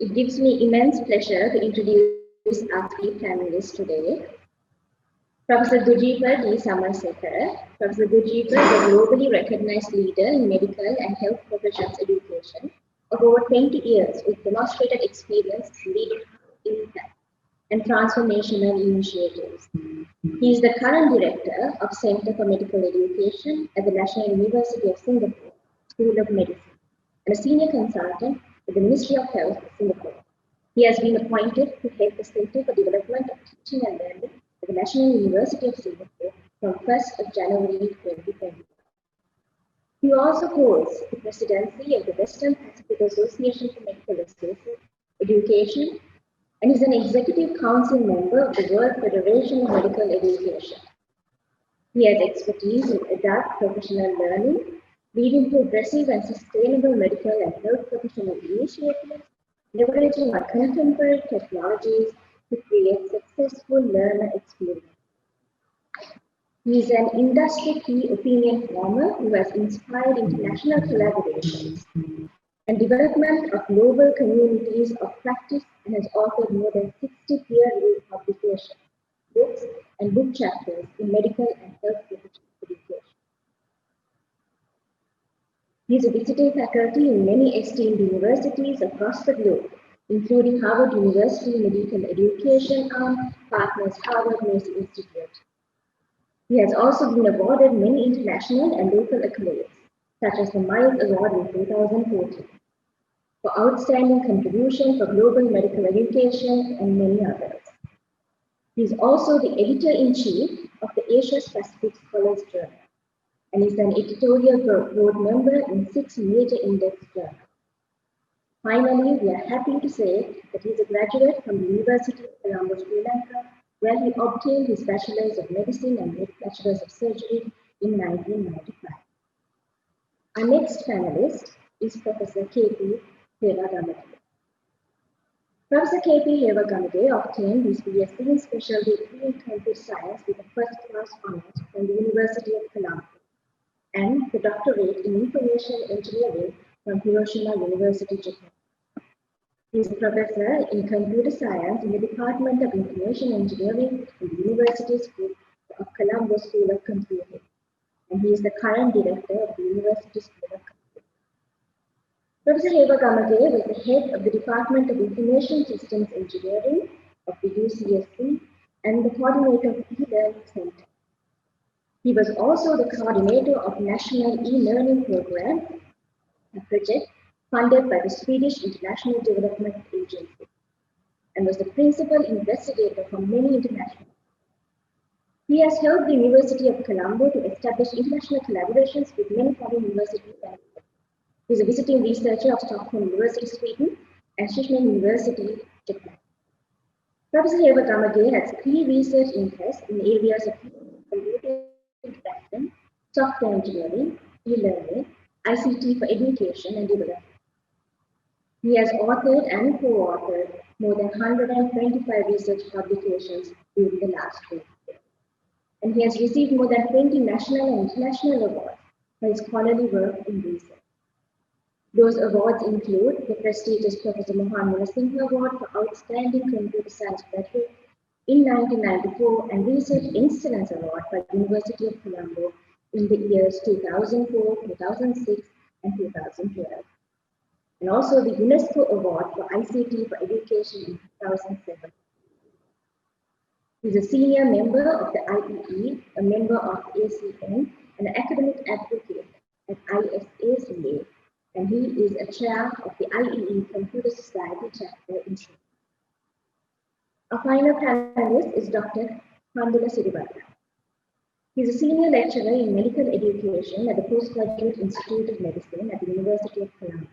It gives me immense pleasure to introduce our three panelists today. Professor Dujeepa D. Samarasekara. Professor Dujeepa is a globally recognized leader in medical and health professions education of over 20 years with demonstrated experience in leading impact and transformational initiatives. He is the current director of Center for Medical Education at the National University of Singapore School of Medicine and a senior consultant with the Ministry of Health of Singapore. He has been appointed to head the Center for Development of Teaching and Learning at the National University of Singapore from 1st of January 2020. He also holds the presidency of the Western Pacific Association for Medical Education and is an executive council member of the World Federation of Medical Education. He has expertise in adult professional learning, leading progressive and sustainable medical and health professional initiatives, leveraging our contemporary technologies to create successful learner experience. He is an industry key opinion former who has inspired international collaborations and development of global communities of practice and has authored more than 60 peer-reviewed publications, books, and book chapters in medical and health professional education. He is a visiting faculty in many esteemed universities across the globe, including Harvard University Medical Education Arm, Partners Harvard Nursing Institute. He has also been awarded many international and local accolades, such as the Miles Award in 2014, for outstanding contribution for global medical education and many others. He is also the editor-in-chief of the Asia Pacific Scholars Journal and is an editorial board member in 6 major index journals. Finally, we are happy to say that he is a graduate from the University of Colombo, Sri Lanka, where he obtained his Bachelor's of Medicine and Bachelor's of Surgery in 1995. Our next panelist is Professor K.P. Hewagamage. Professor K.P. Hewagamage obtained his BSc in Special Degree in Computer Science with a first-class honors from the University of Colombo and the doctorate in Information Engineering from Hiroshima University, Japan. He is a professor in computer science in the Department of Information Engineering in the University School of Colombo School of Computing, and he is the current director of the University School of Computing. Professor Hewagamage was the head of the Department of Information Systems Engineering of the UCSC and the coordinator of the e-learning center. He was also the coordinator of National E-Learning Program, a project funded by the Swedish International Development Agency, and was the principal investigator for many international. He has helped the University of Colombo to establish international collaborations with many foreign universities. He is a visiting researcher of Stockholm University, Sweden, and Shishman University, Japan. Professor Hewagamage has 3 research interests in areas of computer interaction, software engineering, e-learning, ICT for education and development. He has authored and co-authored more than 125 research publications during the last 20 years. And he has received more than 20 national and international awards for his scholarly work in research. Those awards include the prestigious Professor Mohan Singh Award for Outstanding Computer Science Graduate in 1994 and Research Excellence Award by the University of Colombo in the years 2004, 2006, and 2012. And also the UNESCO Award for ICT for Education in 2007. He is a senior member of the IEE, a member of ACN, and an academic advocate at ISACA, and he is a chair of the IEE Computer Society chapter in Sri Lanka. Our final panelist is Dr. Pandula Siribaddana. He is a senior lecturer in medical education at the Postgraduate Institute of Medicine at the University of Colombo,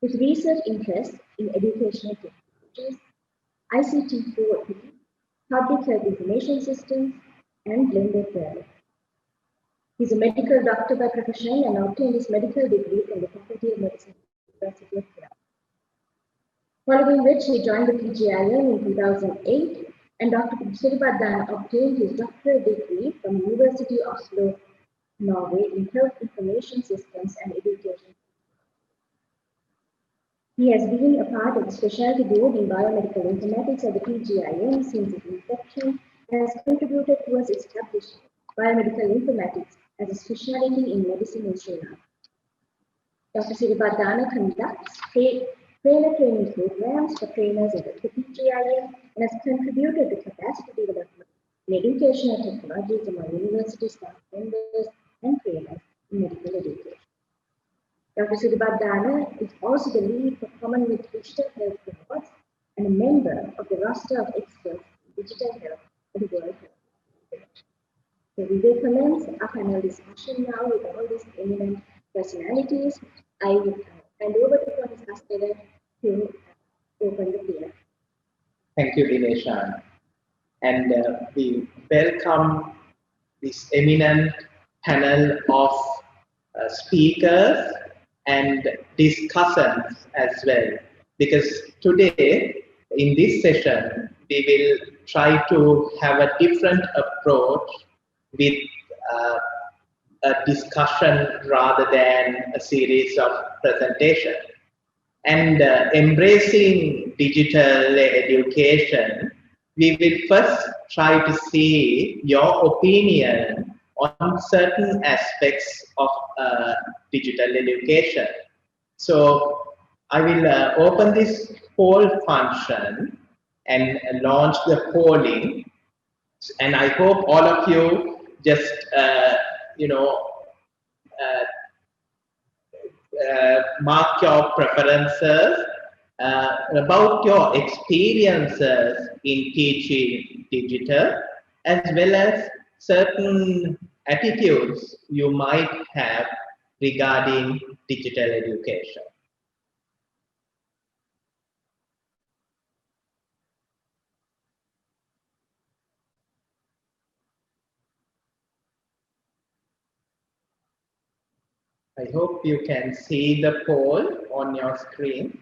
with research interests in educational technologies, ICT 4P, public health information systems, and blended learning. He is a medical doctor by profession and obtained his medical degree from the Faculty of Medicine at the University of Colombo. Following which, he joined the PGIM in 2008, and Dr. Siribaddana obtained his doctoral degree from the University of Oslo, Norway in Health Information Systems and Education. He has been a part of the specialty board in biomedical informatics at the PGIM since its inception and has contributed towards establishing biomedical informatics as a specialty in medicine in Sri Lanka. Dr. Siribaddana conducts trainer training programs for trainers at the PGIM and has contributed to capacity development in educational technologies among university staff members and trainers in medical education. Dr. Siribaddana is also the lead for Commonwealth Digital Health Awards and a member of the roster of experts in digital health at the World Health Organization. So we will commence our panel discussion now with all these eminent personalities. I will hand over to Professor Castella to open the floor. Thank you, Dineshan. And we welcome this eminent panel of speakers and discussants as well. Because today, in this session, we will try to have a different approach with a discussion rather than a series of presentations. And embracing digital education, we will first try to see your opinion on certain aspects of digital education. So I will open this poll function and launch the polling. And I hope all of you just, mark your preferences about your experiences in teaching digital, as well as certain attitudes you might have regarding digital education. I hope you can see the poll on your screen.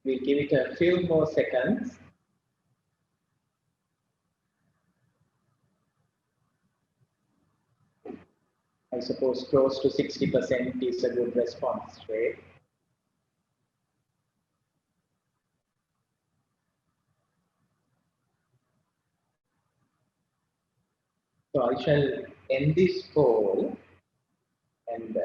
We'll give it a few more seconds. I suppose close to 60% is a good response rate. So I shall end this poll and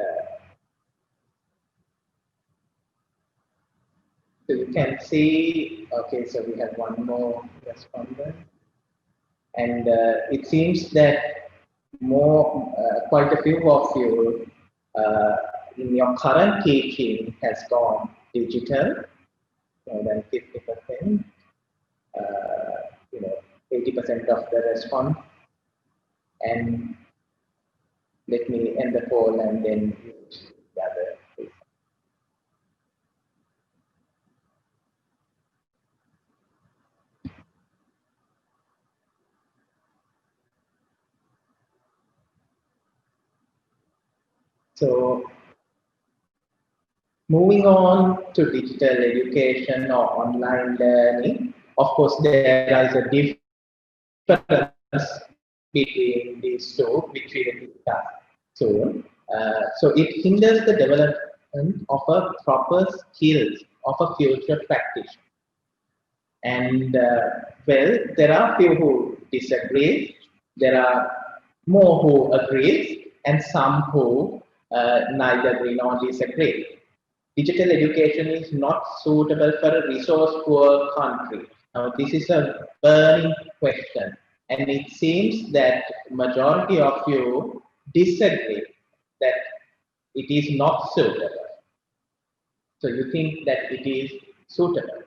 so you can see, okay, so we have one more respondent. And it seems that quite a few of you in your current teaching has gone digital, more than 50%, 80% of the response. And let me end the poll and then gather. So Moving on to digital education or online learning, of course, there is a difference between these two, which we will discuss soon. So it hinders the development of a proper skills of a future practitioner. And well, there are few who disagree. There are more who agree, and some who neither agree nor disagree. Digital education is not suitable for a resource-poor country. Now, this is a burning question, and it seems that majority of you disagree that it is not suitable. So you think that it is suitable.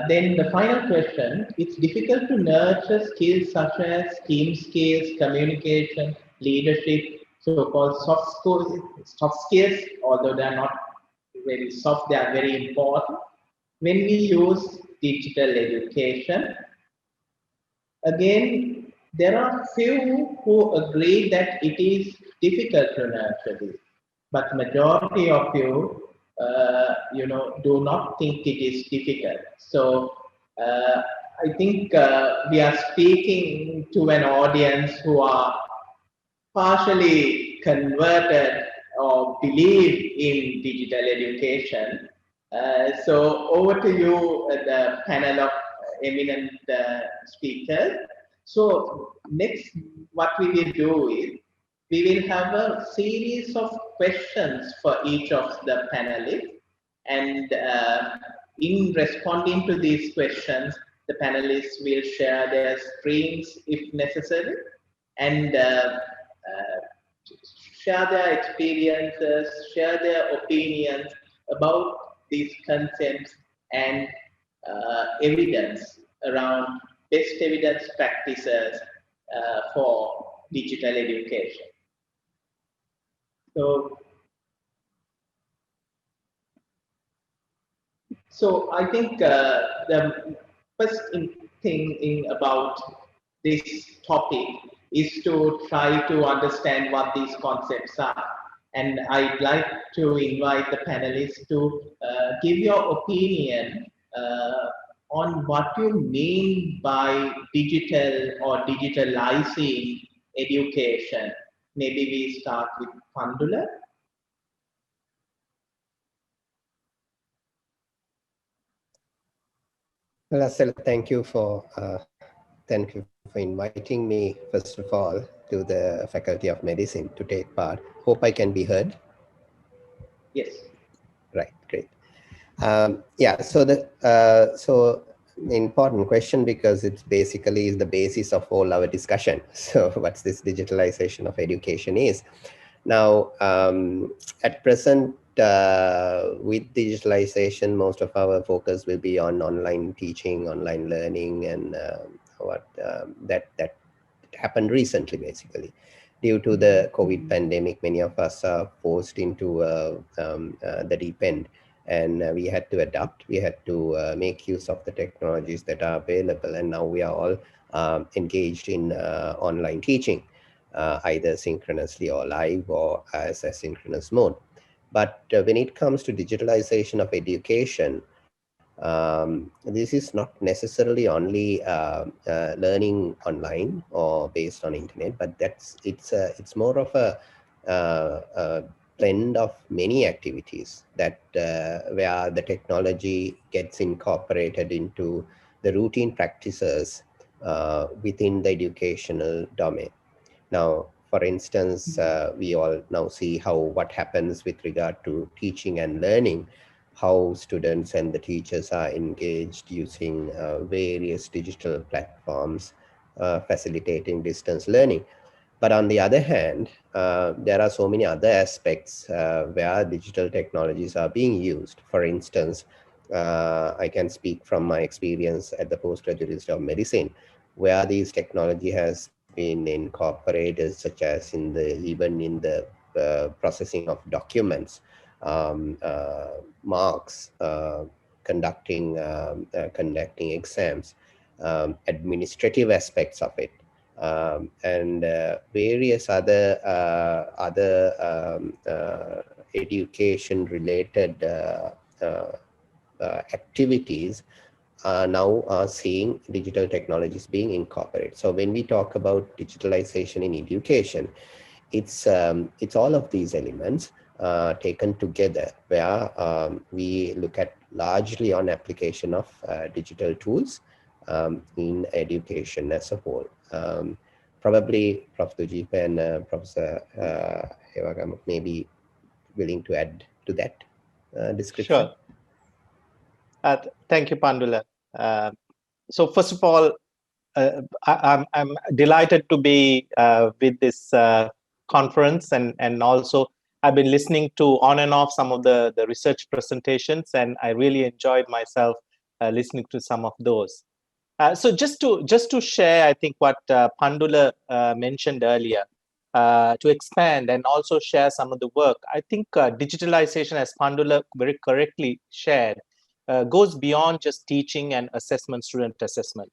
Then the final question, it's difficult to nurture skills such as team skills, communication, leadership, so-called soft skills, although they are not very soft, they are very important. When we use digital education, again, there are few who agree that it is difficult to nurture this, but majority of you, do not think it is difficult. So I think we are speaking to an audience who are partially converted or believe in digital education. So over to you, the panel of eminent speakers. So next, what we will do is, we will have a series of questions for each of the panelists. And in responding to these questions, the panelists will share their screens if necessary, and share their experiences, share their opinions about these concepts and evidence around best evidence practices for digital education. So I think the first thing about this topic is to try to understand what these concepts are. And I'd like to invite the panelists to give your opinion on what you mean by digital or digitalizing education. Maybe we start with Pandula. Well, Asel, thank you for inviting me, first of all, to the Faculty of Medicine to take part. Hope I can be heard. Yes. Right, great. Yeah, so the important question, because it's basically the basis of all our discussion. So what's this digitalization of education is. Now, at present, with digitalization, most of our focus will be on online teaching, online learning, and that happened recently, basically. Due to the COVID pandemic, many of us are forced into the deep end, and we had to adapt. We had to make use of the technologies that are available, and now we are all engaged in online teaching, either synchronously or live or as asynchronous mode. But when it comes to digitalization of education, this is not necessarily only learning online or based on internet, but it's more of a blend of many activities that where the technology gets incorporated into the routine practices within the educational domain. Now, for instance, we all now see what happens with regard to teaching and learning, how students and the teachers are engaged using various digital platforms, facilitating distance learning. But on the other hand, there are so many other aspects where digital technologies are being used. For instance, I can speak from my experience at the Postgraduate Institute of Medicine, where these technology has been incorporated, such as even in the processing of documents, marks, conducting exams, administrative aspects of it, and various other education-related activities now are seeing digital technologies being incorporated. So when we talk about digitalization in education, it's all of these elements taken together, where we look at largely on application of digital tools in education as a whole. Probably Prof. Dujeepa and Professor Hewagamage may be willing to add to that description. Sure. Thank you, Pandula. So first of all, I'm delighted to be with this conference, and also I've been listening to on and off some of the research presentations, and I really enjoyed myself listening to some of those. So just to share, I think what Pandula mentioned earlier, to expand and also share some of the work. I think digitalization, as Pandula very correctly shared, goes beyond just teaching and assessment, student assessment.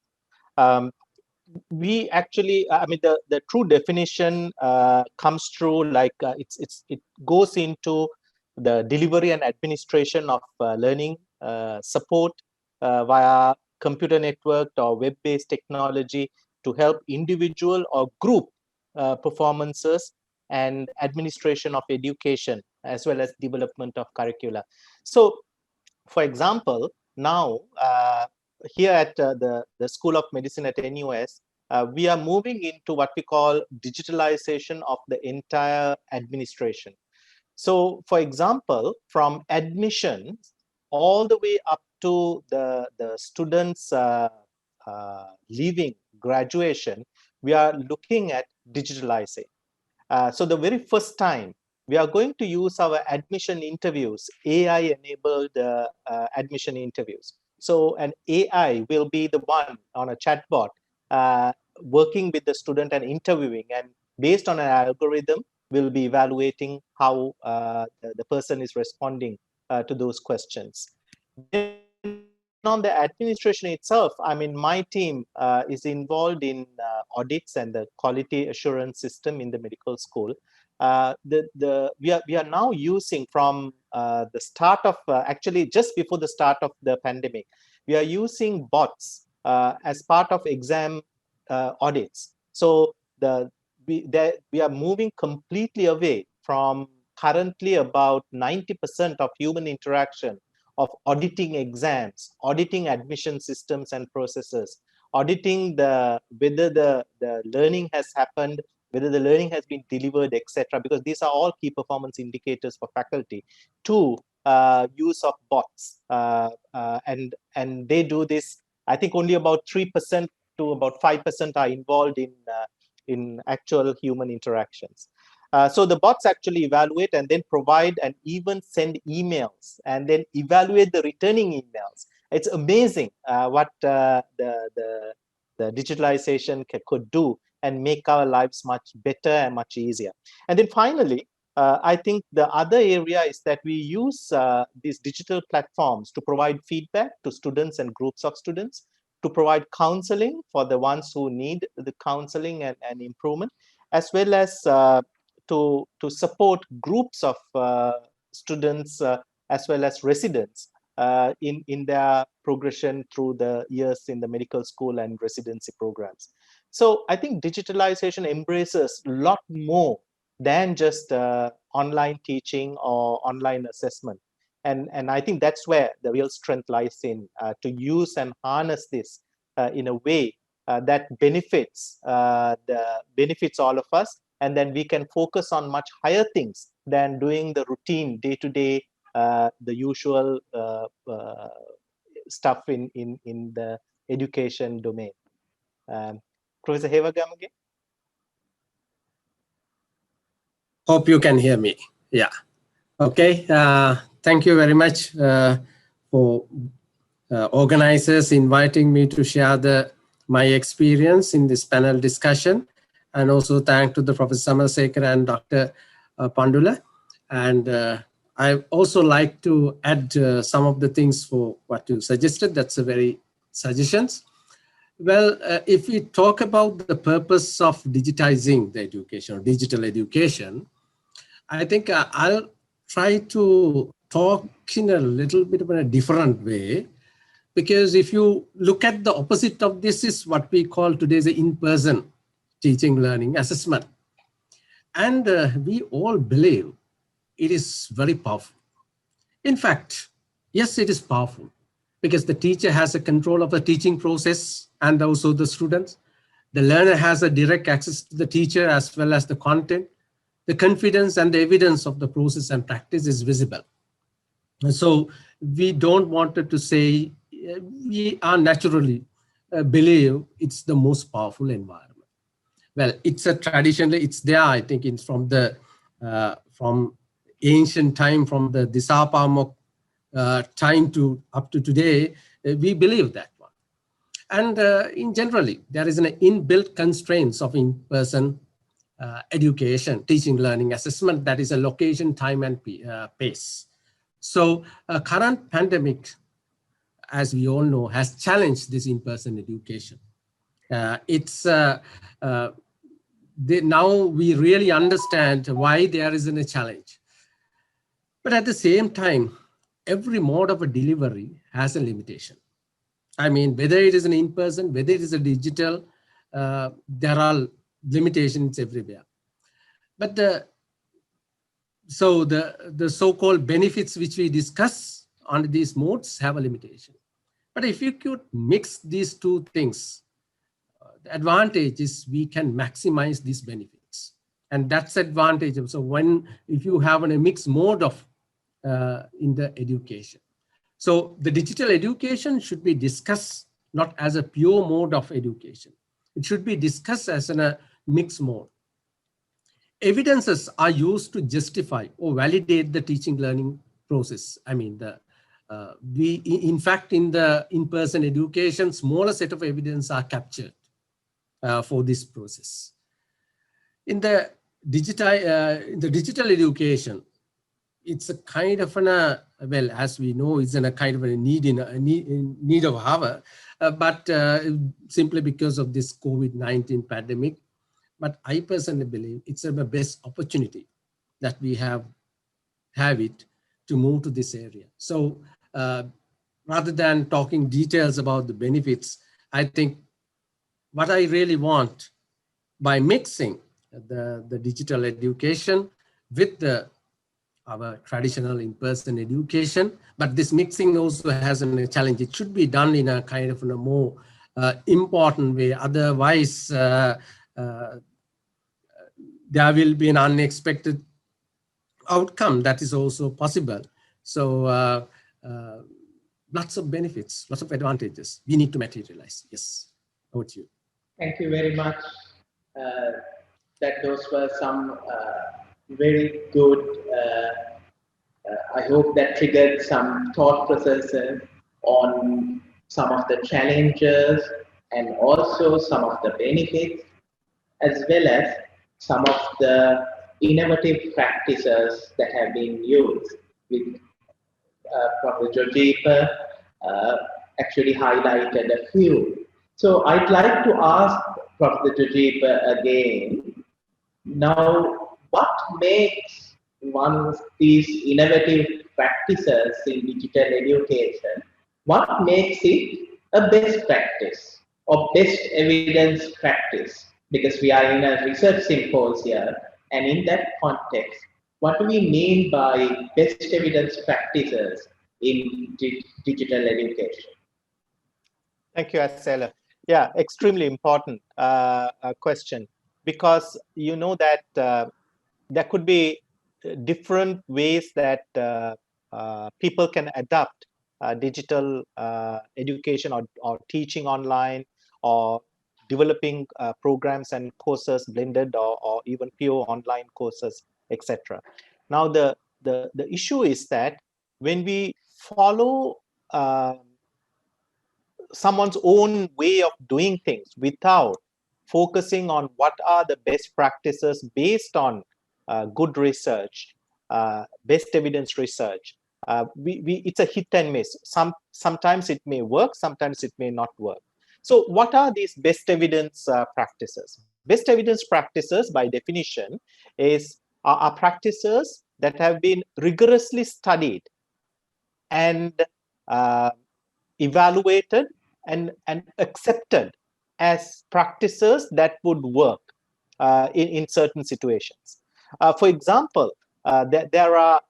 We actually, I mean, the true definition comes through, like it goes into the delivery and administration of learning support via computer networked or web-based technology to help individual or group performances and administration of education, as well as development of curricula. So, for example, now here at the School of Medicine at NUS, we are moving into what we call digitalization of the entire administration. So, for example, from admissions all the way up to the students leaving graduation, we are looking at digitalizing. So the very first time we are going to use our admission interviews, AI-enabled admission interviews. So an AI will be the one on a chatbot working with the student and interviewing, and based on an algorithm, we'll be evaluating how the person is responding to those questions. Then on the administration itself, I mean, my team is involved in audits and the quality assurance system in the medical school. We are now using, from the start of actually just before the start of the pandemic, we are using bots as part of exam audits. So we are moving completely away from currently about 90% of human interaction of auditing exams, auditing admission systems and processes, auditing whether the learning has happened, whether the learning has been delivered, etc. Because these are all key performance indicators for faculty. To use of bots, and they do this. I think only about 3% to about 5% are involved in actual human interactions. So the bots actually evaluate and then provide and even send emails and then evaluate the returning emails. It's amazing what the digitalization could do and make our lives much better and much easier. And then finally, I think the other area is that we use these digital platforms to provide feedback to students and groups of students, to provide counseling for the ones who need the counseling and improvement, as well as to support groups of students as well as residents in their progression through the years in the medical school and residency programs. So I think digitalization embraces a lot more than just online teaching or online assessment. And I think that's where the real strength lies in, to use and harness this in a way that benefits all of us, and then we can focus on much higher things than doing the routine day-to-day, the usual stuff in the education domain. Professor Hewagamage? Hope you can hear me. Yeah. Okay. Thank you very much for organizers inviting me to share my experience in this panel discussion. And also thank to the Professor Samarasekara and Dr. Pandula. And I also like to add some of the things for what you suggested. That's a very suggestions. Well, if we talk about the purpose of digitizing the education, or digital education, I think I'll try to talk in a little bit of a different way, because if you look at the opposite of this is what we call today the in-person teaching, learning, assessment. And we all believe it is very powerful. In fact, yes, it is powerful because the teacher has a control of the teaching process and also the students. The learner has a direct access to the teacher as well as the content. The confidence and the evidence of the process and practice is visible. And so we don't want to say we are naturally believe it's the most powerful environment. Well, it's a traditionally, it's there, I think it's from the from ancient time, from the Dujeepa time to up to today, we believe that one. And in generally, there is an inbuilt constraints of in-person education, teaching, learning, assessment, that is a location, time, and pace. So current pandemic, as we all know, has challenged this in-person education. Now we really understand why there isn't a challenge. But at the same time, every mode of a delivery has a limitation. I mean, whether it is an in-person, whether it is a digital, there are limitations everywhere. But the so-called benefits which we discuss on these modes have a limitation. But if you could mix these two things, the advantage is we can maximize these benefits. And that's advantage. So if you have a mixed mode of in the education. So the digital education should be discussed not as a pure mode of education. It should be discussed as a mixed mode. Evidences are used to justify or validate the teaching learning process. I mean, in fact, in the in-person education, smaller set of evidence are captured for this process. In the digital education, it's a kind of well, as we know, it's in a kind of a need of hour, but simply because of this COVID-19 pandemic. But I personally believe it's the best opportunity that we have it to move to this area. So rather than talking details about the benefits, I think what I really want by mixing the digital education with our traditional in-person education, but this mixing also has a challenge. It should be done in a kind of a more important way. Otherwise, there will be an unexpected outcome that is also possible. So lots of benefits, lots of advantages we need to materialize. Yes, over to you. Thank you very much. Those were some very good, I hope that triggered some thought processes on some of the challenges and also some of the benefits, as well as some of the innovative practices that have been used. With Professor Dujeepa actually highlighted a few. So I'd like to ask Professor Dujeepa again, now what makes one of these innovative practices in digital education, what makes it a best practice or best evidence practice? Because we are in a research symposium, and in that context, what do we mean by best evidence practices in digital education? Thank you, Asela. Yeah, extremely important question, because you know that there could be different ways that people can adapt digital education or teaching online, or developing programs and courses blended, or even pure online courses, etc. Now the issue is that when we follow someone's own way of doing things without focusing on what are the best practices based on good research, best evidence research, it's a hit and miss. Sometimes it may work, sometimes it may not work. So what are these best evidence practices? Best evidence practices, by definition, are practices that have been rigorously studied and evaluated and accepted as practices that would work in certain situations. For example, there are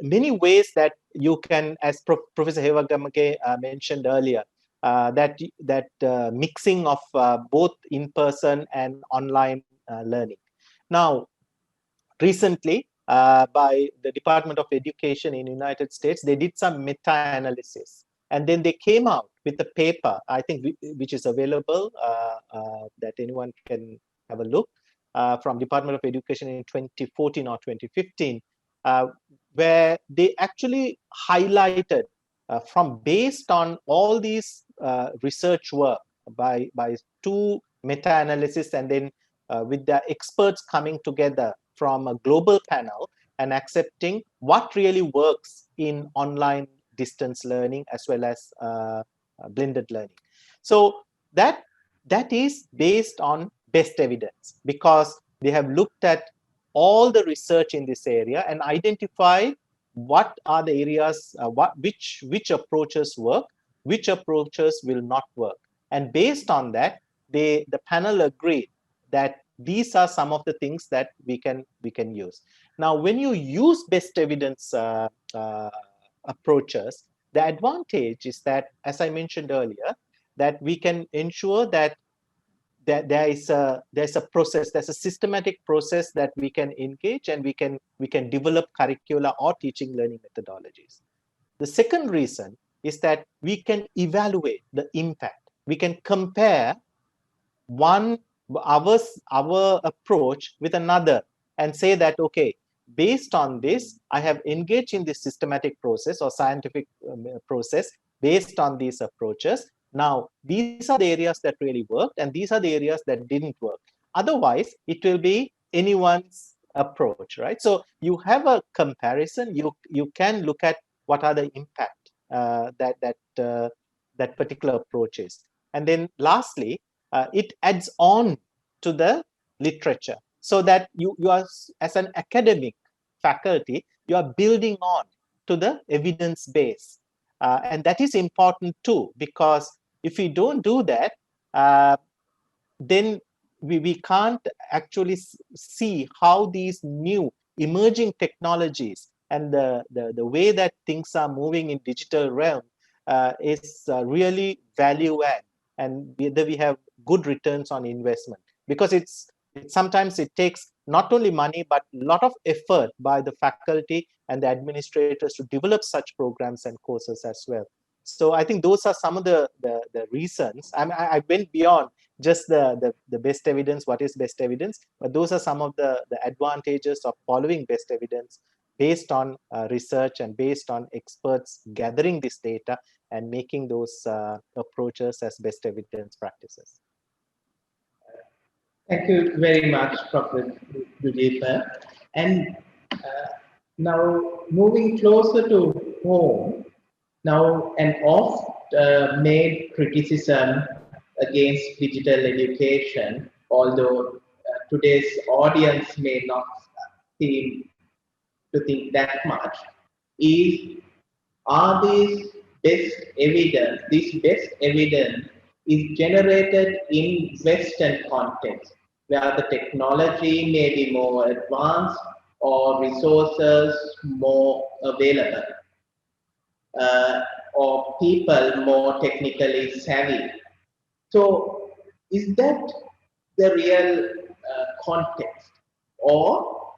many ways that you can, as Professor Hewagamage mentioned earlier, that mixing of both in-person and online learning. Now, recently, by the Department of Education in the United States, they did some meta-analysis, and then they came out with a paper, I think, which is available, that anyone can have a look, from Department of Education in 2014 or 2015, where they actually highlighted from based on all these research work by two meta-analysis, and then with the experts coming together from a global panel and accepting what really works in online distance learning as well as blended learning. So that is based on best evidence, because they have looked at all the research in this area and identified what are the areas, which approaches work, which approaches will not work. And based on that, the panel agreed that these are some of the things that we can use. Now, when you use best evidence approaches, the advantage is that, as I mentioned earlier, that we can ensure that there's a process, there's a systematic process that we can engage, and we can develop curricula or teaching learning methodologies. The second reason is that we can evaluate the impact. We can compare our approach with another and say that, okay, based on this, I have engaged in this systematic process or scientific process based on these approaches. Now, these are the areas that really worked, and these are the areas that didn't work. Otherwise, it will be anyone's approach, right? So you have a comparison. You can look at what are the impact that particular approach is. And then lastly, it adds on to the literature, so that you are, as an academic faculty, you are building on to the evidence base. And that is important too, because if we don't do that, then we can't actually see how these new emerging technologies and the way that things are moving in digital realm is really value add, and whether we have good returns on investment, because sometimes it takes not only money but a lot of effort by the faculty and the administrators to develop such programs and courses as well. So I think those are some of the reasons. I went beyond just the best evidence, what is best evidence, but those are some of the advantages of following best evidence based on research and based on experts gathering this data and making those approaches as best evidence practices. Thank you very much, Professor Dujeepa. And now moving closer to home, now an oft-made criticism against digital education, although today's audience may not seem to think that much, is this best evidence is generated in Western context, where the technology may be more advanced or resources more available, or people more technically savvy. So is that the real context, or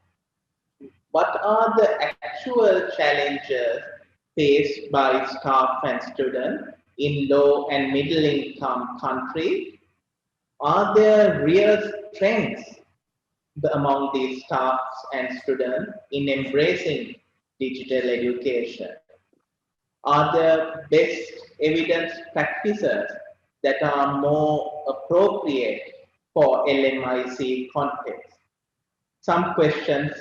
what are the actual challenges faced by staff and students in low and middle income countries? Are there real strengths among these staffs and students in embracing digital education? Are there best evidence practices that are more appropriate for LMIC context? Some questions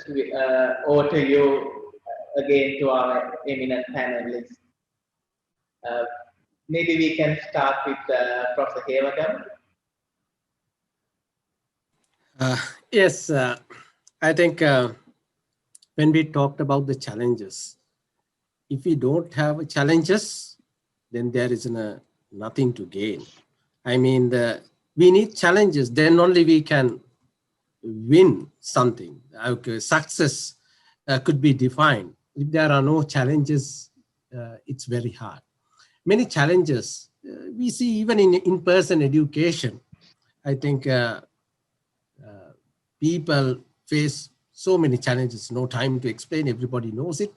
over to you again, to our eminent panelists. Maybe we can start with Professor Hewagamage. Yes, I think when we talked about the challenges. If we don't have challenges, then there is nothing to gain. I mean, we need challenges, then only we can win something. Okay, success could be defined. If there are no challenges, it's very hard. Many challenges we see even in in-person education. I think people face so many challenges, no time to explain, everybody knows it.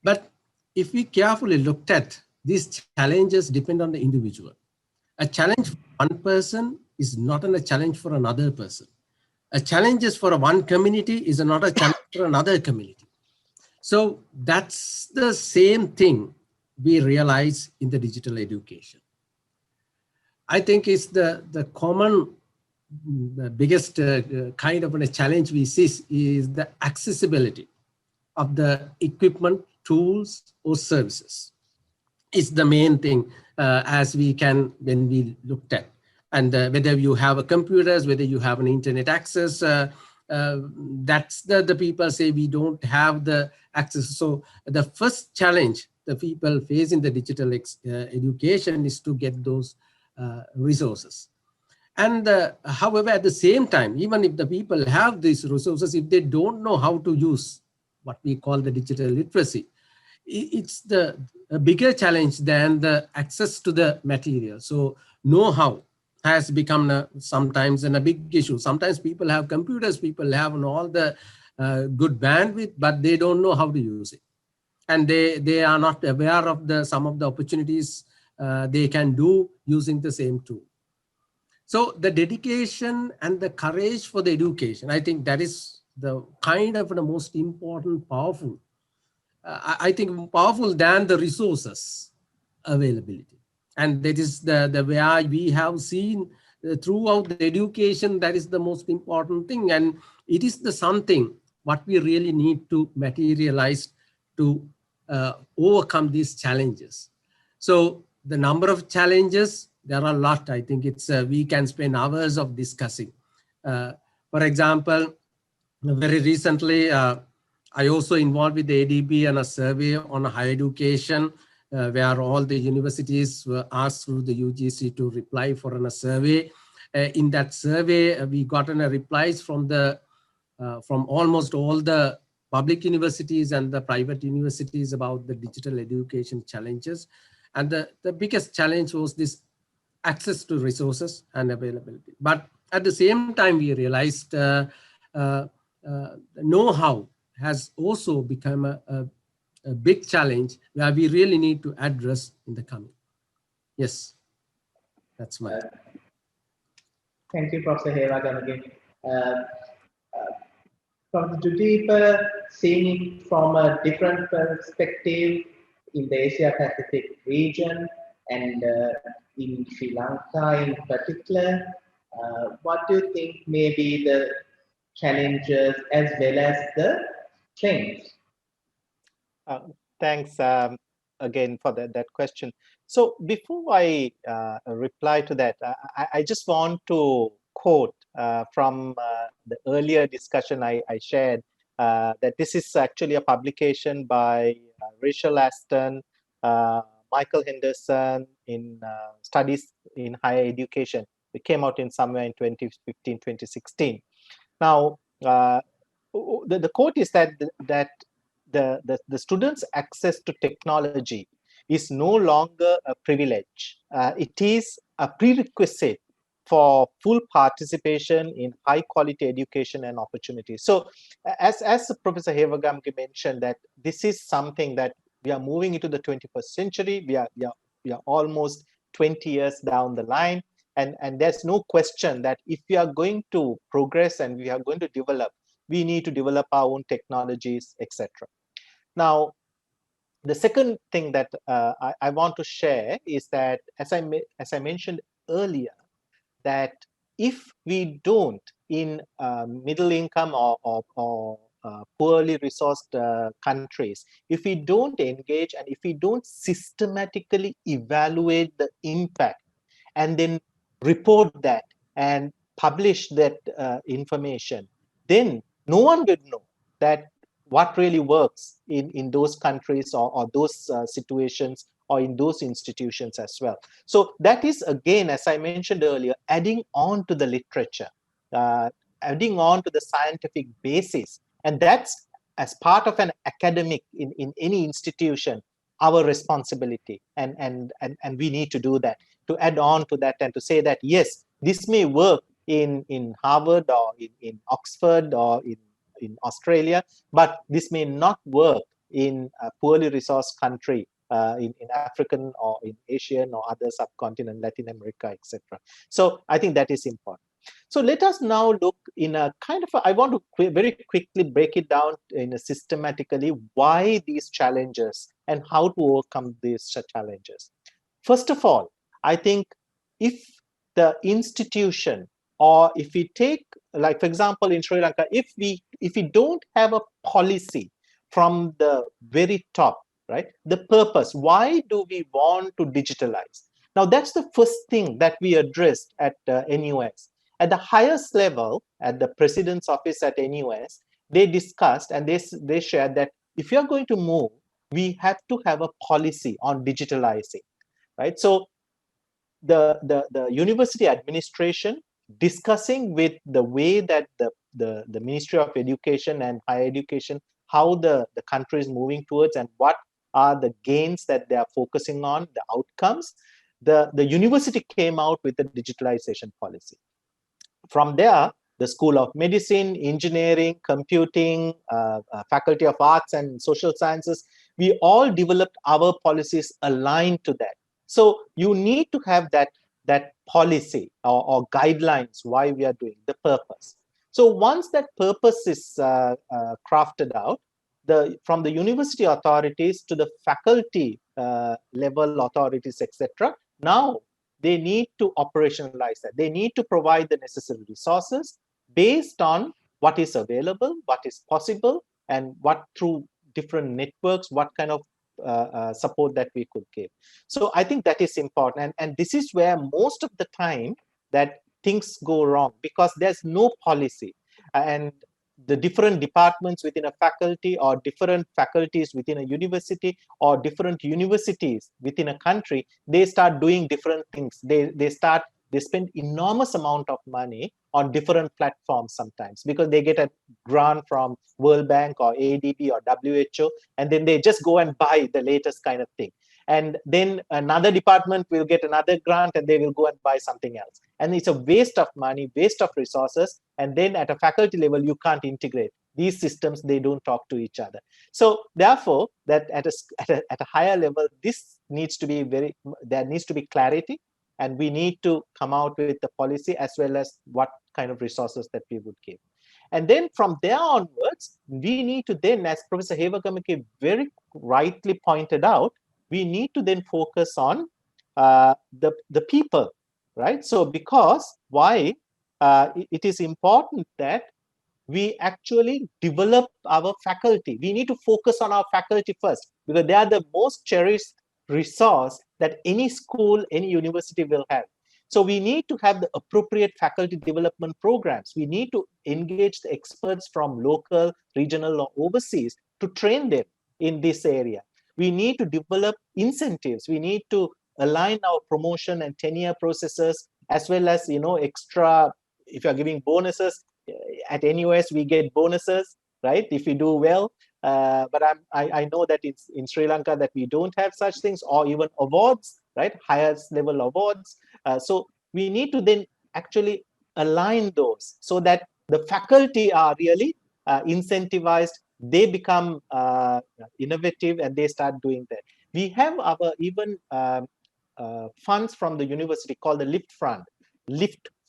But if we carefully looked at these challenges depend on the individual. A challenge for one person is not a challenge for another person. A challenge for one community is not a challenge for another community. So that's the same thing we realize in the digital education. I think it's the common, the biggest kind of a challenge we see is the accessibility of the equipment, tools, or services. It's the main thing as we can, when we looked at. And whether you have a computers, whether you have an internet access, that's the people say we don't have the access. So the first challenge the people face in the digital education is to get those resources. And however, at the same time, even if the people have these resources, if they don't know how to use what we call the digital literacy, it's a bigger challenge than the access to the material. So know-how has become sometimes a big issue. Sometimes people have computers, people have all the good bandwidth, but they don't know how to use it. And they are not aware of some of the opportunities they can do using the same tool. So the dedication and the courage for the education, I think that is the kind of the most important, powerful, I think powerful than the resources availability. And that is the way we have seen throughout the education, that is the most important thing. And it is the something what we really need to materialize to overcome these challenges. So the number of challenges, there are a lot. I think it's we can spend hours of discussing. For example, very recently, I also involved with the ADB on a survey on higher education, where all the universities were asked through the UGC to reply for a survey. In that survey, we gotten a replies from almost all the public universities and the private universities about the digital education challenges. And the biggest challenge was this access to resources and availability. But at the same time, we realized know-how has also become a big challenge where we really need to address in the coming. Yes, that's my. Thank you, Professor Hewagamage. From Dujeepa, seeing it from a different perspective in the Asia Pacific region and in Sri Lanka in particular, what do you think may be the challenges as well as the strengths? Thanks again for that question. So before I reply to that, I just want to quote from the earlier discussion I shared, that this is actually a publication by Rachel Aston, Michael Henderson in Studies in Higher Education. It came out in somewhere in 2015, 2016. Now, the quote is that the students' access to technology is no longer a privilege. It is a prerequisite for full participation in high quality education and opportunities. So as Professor Hewagamage mentioned, that this is something that we are moving into the 21st century. We are almost 20 years down the line. And there's no question that if we are going to progress and we are going to develop, we need to develop our own technologies, etc. Now, the second thing that I want to share is that, as I mentioned earlier, that if we don't in middle income or poorly resourced countries, if we don't engage and if we don't systematically evaluate the impact and then report that and publish that information, then no one will know that what really works in those countries or those situations or in those institutions as well. So that is, again, as I mentioned earlier, adding on to the literature, adding on to the scientific basis. And that's, as part of an academic in any institution, our responsibility. And we need to do that, to add on to that and to say that, yes, this may work in Harvard or in Oxford or in Australia, but this may not work in a poorly resourced country, in African or in Asian or other subcontinent, Latin America, etc. So I think that is important. So let us now look in a kind of, I want to very quickly break it down in a systematically, why these challenges and how to overcome these challenges. First of all, I think if the institution, or if we take, like for example, in Sri Lanka, if we don't have a policy from the very top, right? The purpose, why do we want to digitalize? Now, that's the first thing that we addressed at NUS. At the highest level, at the president's office at NUS, they discussed and they shared that if you're going to move, we have to have a policy on digitalizing, right? So the university administration discussing with the way that the Ministry of Education and Higher Education, how the country is moving towards and what are the gains that they are focusing on, the outcomes, the university came out with a digitalization policy. From there, the School of Medicine, Engineering, Computing, Faculty of Arts and Social Sciences, we all developed our policies aligned to that. So you need to have that policy or guidelines why we are doing the purpose. So once that purpose is crafted out, from the university authorities to the faculty level authorities, etc., now they need to operationalize that. They need to provide the necessary resources based on what is available, what is possible, and what through different networks, what kind of support that we could give. So I think that is important. And this is where most of the time that things go wrong, because there's no policy. And the different departments within a faculty or different faculties within a university or different universities within a country, they start doing different things. They spend enormous amount of money on different platforms sometimes because they get a grant from World Bank or ADB or WHO, and then they just go and buy the latest kind of thing. And then another department will get another grant and they will go and buy something else. And it's a waste of money, waste of resources. And then at a faculty level, you can't integrate these systems. They don't talk to each other. So therefore, that at a higher level, this needs to be there needs to be clarity. And we need to come out with the policy as well as what kind of resources that we would give. And then from there onwards, we need to then, as Professor Hewagamage very rightly pointed out, we need to then focus on the people, right? So because why it is important that we actually develop our faculty. We need to focus on our faculty first because they are the most cherished resource that any school, any university will have. So we need to have the appropriate faculty development programs. We need to engage the experts from local, regional, or overseas to train them in this area. We need to develop incentives. We need to align our promotion and tenure processes as well as, extra, if you're giving bonuses, at NUS we get bonuses, right? If we do well. But I know that it's in Sri Lanka that we don't have such things, or even awards, right? Highest level awards. So we need to then actually align those so that the faculty are really incentivized. They become innovative and they start doing that. We have our even funds from the university called the LIFT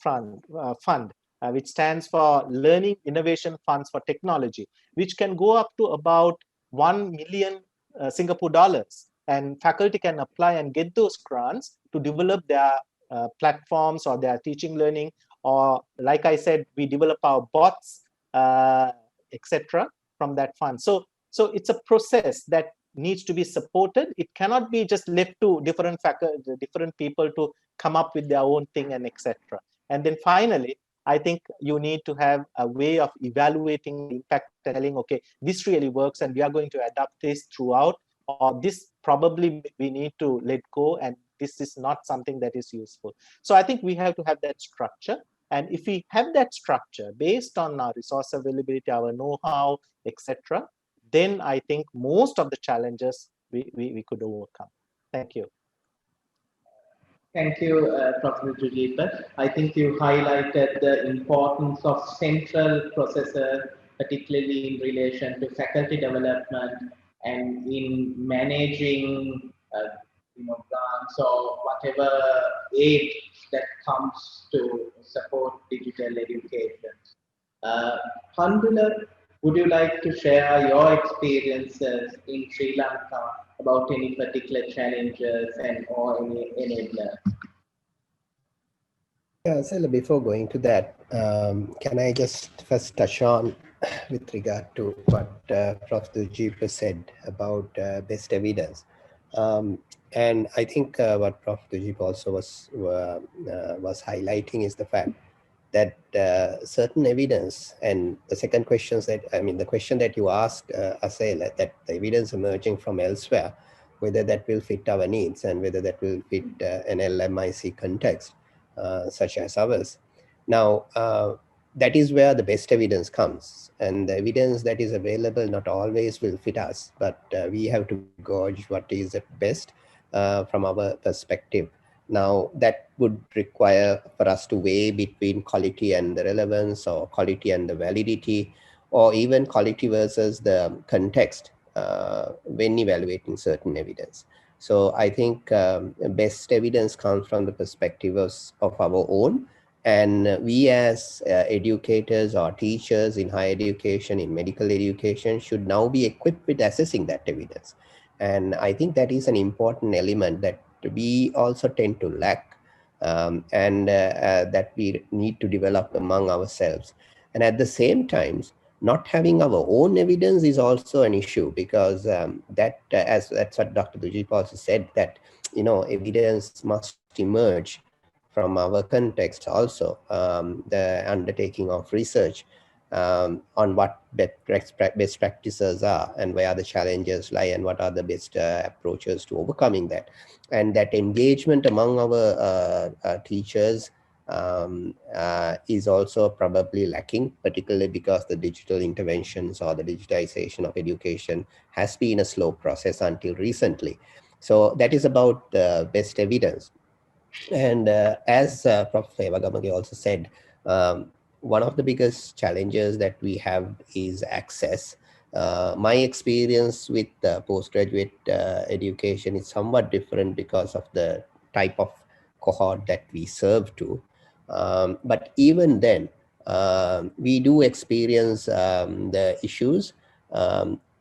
fund, which stands for Learning Innovation Funds for Technology, which can go up to about 1 million Singapore dollars. And faculty can apply and get those grants to develop their platforms or their teaching learning, or like I said, we develop our bots, etc. from that fund. So it's a process that needs to be supported. It cannot be just left to different people to come up with their own thing and etc. And then finally, I think you need to have a way of evaluating the impact and telling, okay, this really works and we are going to adapt this throughout, or this probably we need to let go and this is not something that is useful. So I think we have to have that structure. And if we have that structure based on our resource availability, our know-how, etc., then I think most of the challenges we could overcome. Thank you. Thank you, Professor Dujeepa. I think you highlighted the importance of central processor, particularly in relation to faculty development and in managing, grants or whatever aid that comes to support digital education. Pandula, would you like to share your experiences in Sri Lanka about any particular challenges and or any enablers? Yeah, so before going to that, can I just first touch on with regard to what Prof. Dujeepa said about best evidence. And I think what Prof. Dujeepa also was highlighting is the fact that certain evidence, and the second question that, the question that you asked, Asel, that the evidence emerging from elsewhere, whether that will fit our needs and whether that will fit an LMIC context, such as ours. Now, that is where the best evidence comes, and the evidence that is available not always will fit us, but we have to gauge what is at best from our perspective. Now, that would require for us to weigh between quality and the relevance, or quality and the validity, or even quality versus the context when evaluating certain evidence. So I think best evidence comes from the perspective of our own. And we as educators or teachers in higher education, in medical education, should now be equipped with assessing that evidence. And I think that is an important element that we also tend to lack, and that we need to develop among ourselves. And at the same time, not having our own evidence is also an issue, because that's what Dr. Dujeepa also said, that evidence must emerge from our context also, the undertaking of research on what best practices are and where the challenges lie and what are the best approaches to overcoming that. And that engagement among our teachers is also probably lacking, particularly because the digital interventions or the digitization of education has been a slow process until recently. So that is about best evidence. And as Prof. Hewagamage also said, one of the biggest challenges that we have is access. My experience with postgraduate education is somewhat different because of the type of cohort that we serve to. But even then, we do experience the issues,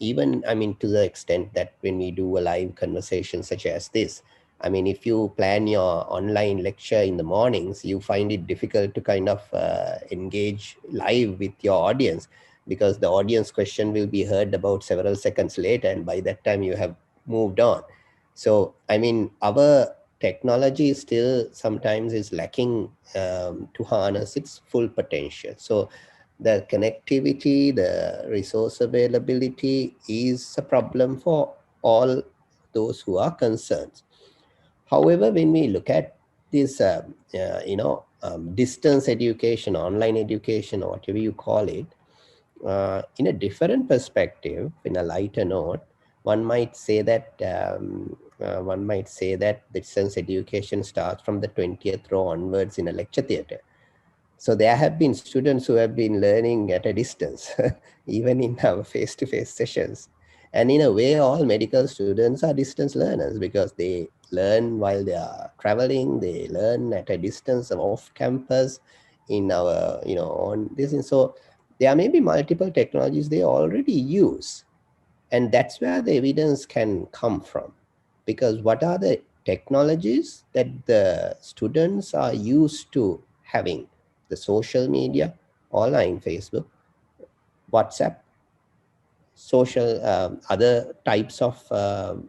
even, to the extent that when we do a live conversation such as this, if you plan your online lecture in the mornings, you find it difficult to kind of engage live with your audience, because the audience question will be heard about several seconds later, and by that time you have moved on. So, our technology still sometimes is lacking to harness its full potential. So the connectivity, the resource availability is a problem for all those who are concerned. However, when we look at this, distance education, online education, or whatever you call it, in a different perspective, in a lighter note, one might say that distance education starts from the 20th row onwards in a lecture theatre. So there have been students who have been learning at a distance, even in our face-to-face sessions. And in a way, all medical students are distance learners, because they learn while they are traveling, they learn at a distance off campus in our, on this. And so there may be multiple technologies they already use. And that's where the evidence can come from. Because what are the technologies that the students are used to having? The social media, online, Facebook, WhatsApp, social, other types of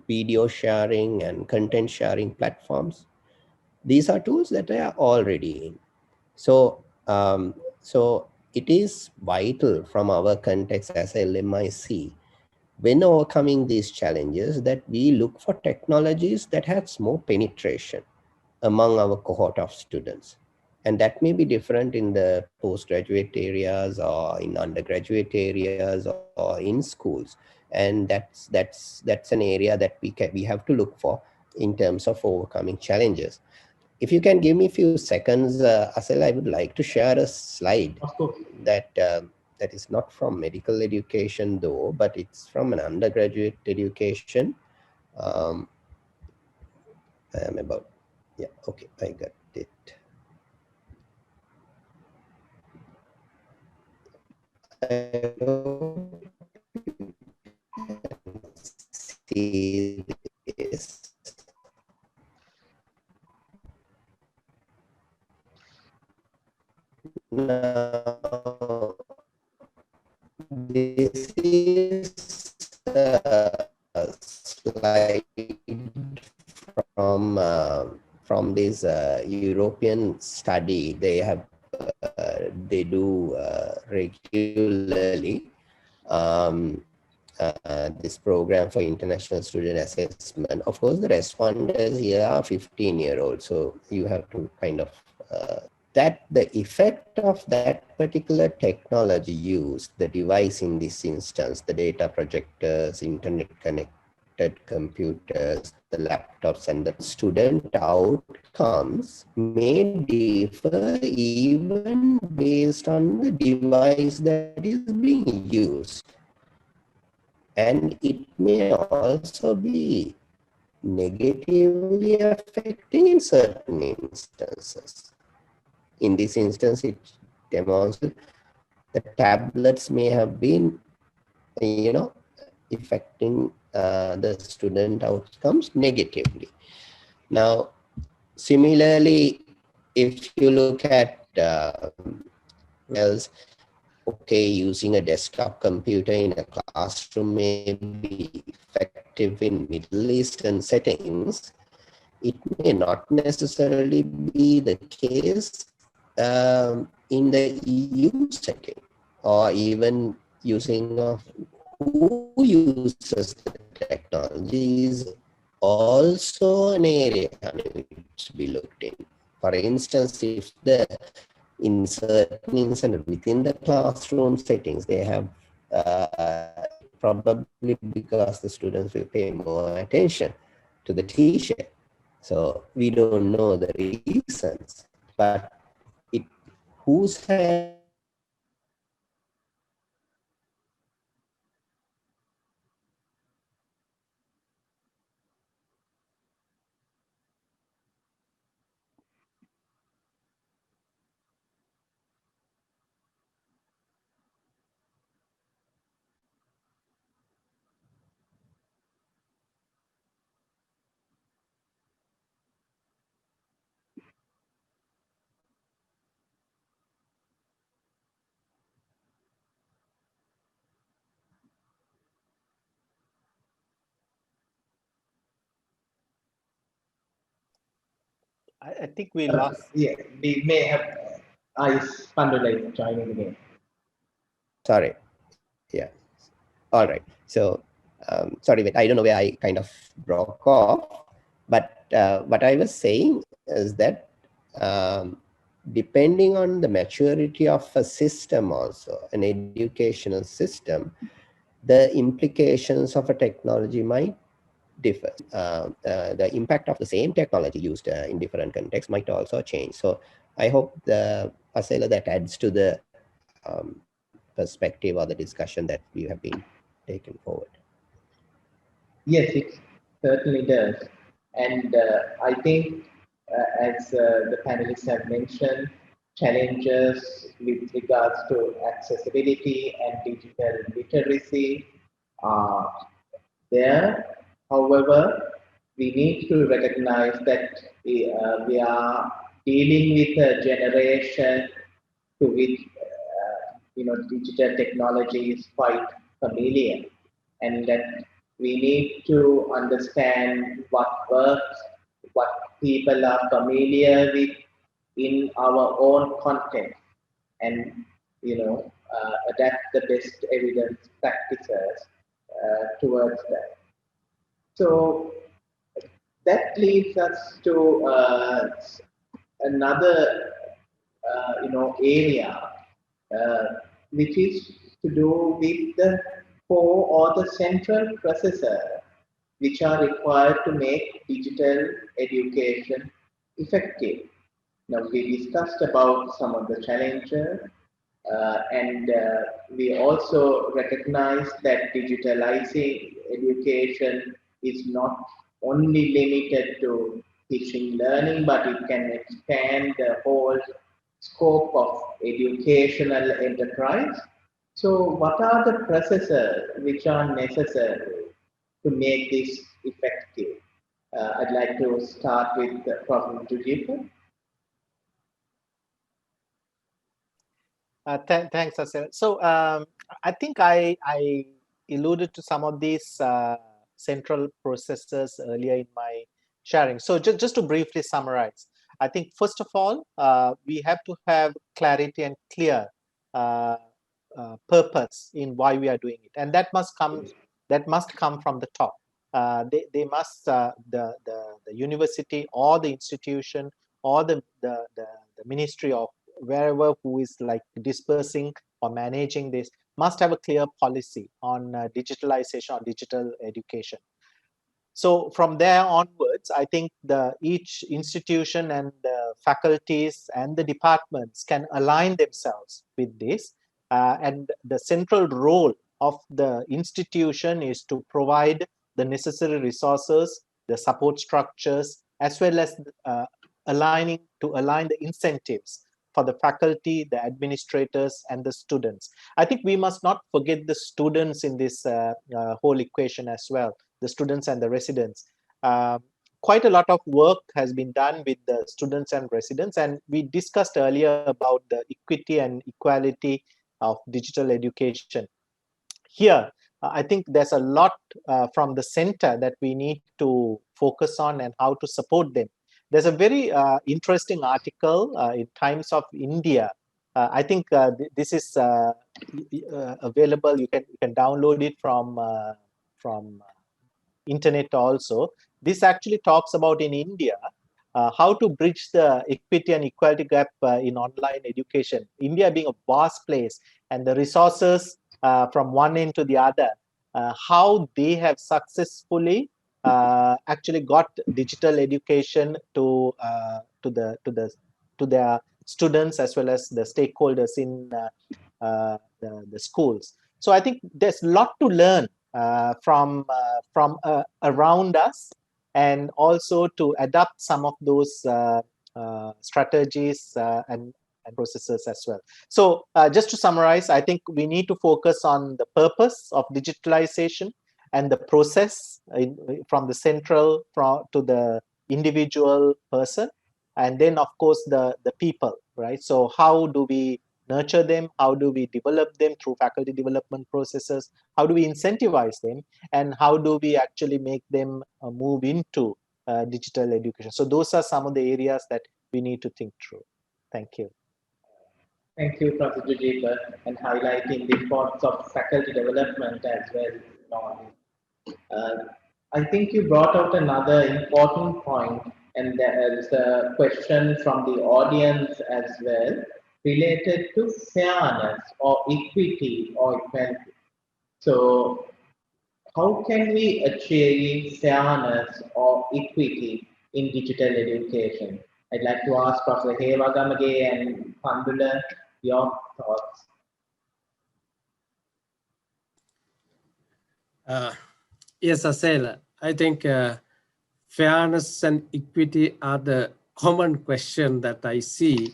video sharing and content sharing platforms. These are tools that are already in. So So it is vital from our context as LMIC, when overcoming these challenges, that we look for technologies that has more penetration among our cohort of students. And that may be different in the postgraduate areas or in undergraduate areas or in schools. And that's an area that we have to look for in terms of overcoming challenges. If you can give me a few seconds, Asel, I would like to share a slide Of course. that is not from medical education though, but it's from an undergraduate education. I am about, yeah, okay, I got it. I hope you can see this. Now, this is a slide from this European study. They do regularly this program for international student assessment. Of course, the responders here are 15-year-olds, so you have to kind of that the effect of that particular technology used, the device in this instance, the data projectors, internet connected computers, the laptops, and the student outcomes may differ even based on the device that is being used. And it may also be negatively affecting in certain instances. In this instance, it demonstrates the tablets may have been, affecting the student outcomes negatively. Now, similarly, if you look at else, okay, using a desktop computer in a classroom may be effective in Middle Eastern settings. It may not necessarily be the case in the EU setting, or even using who uses the technology is also an area to be looked in. For instance, if in certain instances within the classroom settings, they have probably because the students will pay more attention to the teacher. So we don't know the reasons, but whose hand I think we lost. Yeah, we may have Pandula joining again. Sorry. Yeah. All right. So, sorry, but I don't know where I kind of broke off. But what I was saying is that depending on the maturity of a system also, an educational system, the implications of a technology might differ. The impact of the same technology used in different contexts might also change. So I hope Asela, that adds to the perspective or the discussion that we have been taken forward. Yes, it certainly does. And I think, as the panelists have mentioned, challenges with regards to accessibility and digital literacy are there. However, we need to recognize that we are dealing with a generation to which digital technology is quite familiar, and that we need to understand what works, what people are familiar with in our own context, and adapt the best evidence practices towards that. So that leads us to another area which is to do with the core or the central processor which are required to make digital education effective. Now, we discussed about some of the challenges, and we also recognize that digitalizing education is not only limited to teaching learning, but it can expand the whole scope of educational enterprise. So, what are the processes which are necessary to make this effective? I'd like to start with Professor Dujeepa. Thanks, Asel. So I think I alluded to some of these central processes earlier in my sharing. So just to briefly summarize, I think first of all, we have to have clarity and clear purpose in why we are doing it, and that must come from the top. They must the university or the institution or the ministry of wherever who is like dispersing or managing this must have a clear policy on digitalization or digital education. So from there onwards, I think each institution and the faculties and the departments can align themselves with this. And the central role of the institution is to provide the necessary resources, the support structures, as well as align the incentives for the faculty, the administrators, and the students. I think we must not forget the students in this whole equation as well, the students and the residents. Quite a lot of work has been done with the students and residents, and we discussed earlier about the equity and equality of digital education. Here, I think there's a lot from the center that we need to focus on and how to support them. There's a very interesting article in Times of India. I think this is available. You can download it from internet also. This actually talks about in India how to bridge the equity and equality gap in online education. India being a vast place and the resources from one end to the other, how they have successfully actually got digital education to their students as well as the stakeholders in the schools. So I think there's a lot to learn from around us, and also to adapt some of those strategies and processes as well. So just to summarize, I think we need to focus on the purpose of digitalization and the process from the central to the individual person, and then of course the people, right? So how do we nurture them? How do we develop them through faculty development processes? How do we incentivize them? And how do we actually make them move into digital education? So those are some of the areas that we need to think through. Thank you. Thank you, Professor Dujeepa, and highlighting the importance of faculty development as well. I think you brought out another important point, and there is a question from the audience as well, related to fairness or equity or equality. So, how can we achieve fairness or equity in digital education? I'd like to ask Professor Hewagamage and Pandula your thoughts. Yes, Asela, I think fairness and equity are the common question that I see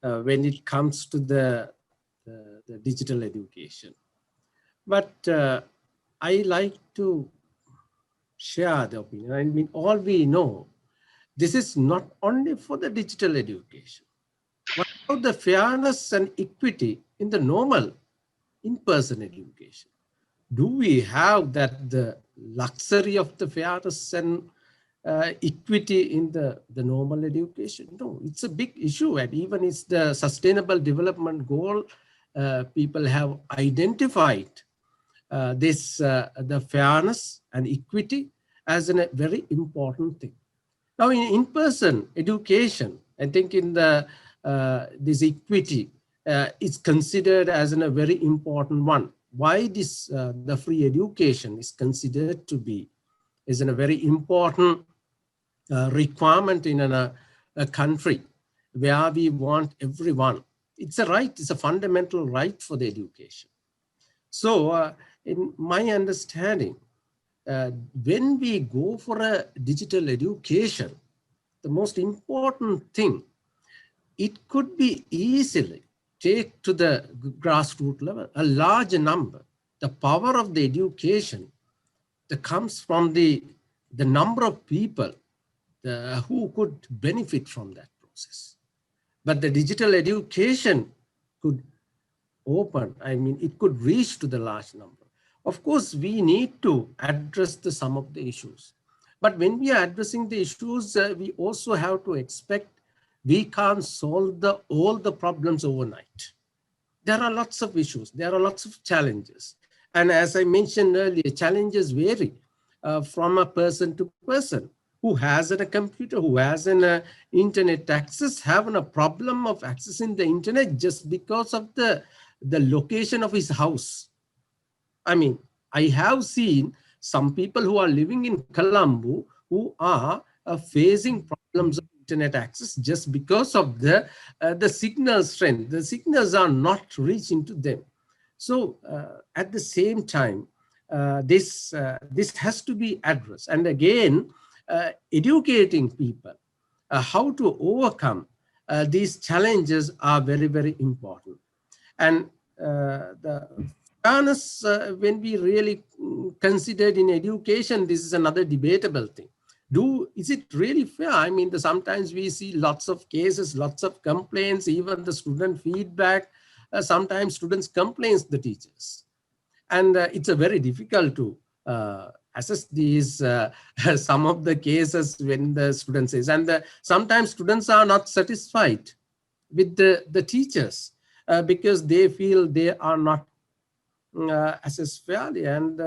when it comes to the digital education. But I like to share the opinion. I mean, all we know, this is not only for the digital education. What about the fairness and equity in the normal in-person education? Do we have that the luxury of the fairness and equity in the normal education? No, it's a big issue, and even it's the sustainable development goal. People have identified the fairness and equity as a very important thing. Now, in-person education, I think in the this equity is considered as a very important one. Why this the free education is considered to be is a very important requirement in a country where we want everyone. It's a right, it's a fundamental right for the education. So in my understanding, when we go for a digital education, the most important thing, it could be easily take to the grassroots level, a large number. The power of the education that comes from the number of people who could benefit from that process. But the digital education could open, I mean, it could reach to the large number. Of course, we need to address some of the issues. But when we are addressing the issues, we also have to expect we can't solve all the problems overnight. There are lots of issues. There are lots of challenges. And as I mentioned earlier, challenges vary from a person to person. Who has a computer, who has an internet access, having a problem of accessing the internet just because of the location of his house. I mean, I have seen some people who are living in Colombo who are facing problems of internet access just because of the signal strength. The signals are not reaching to them. So at the same time, this has to be addressed. And again, educating people how to overcome these challenges are very, very important. And the fairness, when we really considered in education, this is another debatable thing. Is it really fair? I mean, sometimes we see lots of cases, lots of complaints, even the student feedback. Sometimes students complain to the teachers. And it's a very difficult to assess these some of the cases when the student says, and sometimes students are not satisfied with the teachers because they feel they are not assessed fairly, and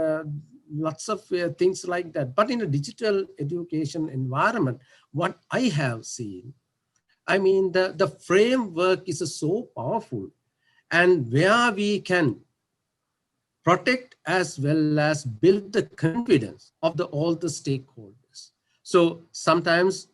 lots of things like that. But in a digital education environment, what I have seen, I mean, the framework is so powerful, and where we can protect as well as build the confidence of all the stakeholders. So sometimes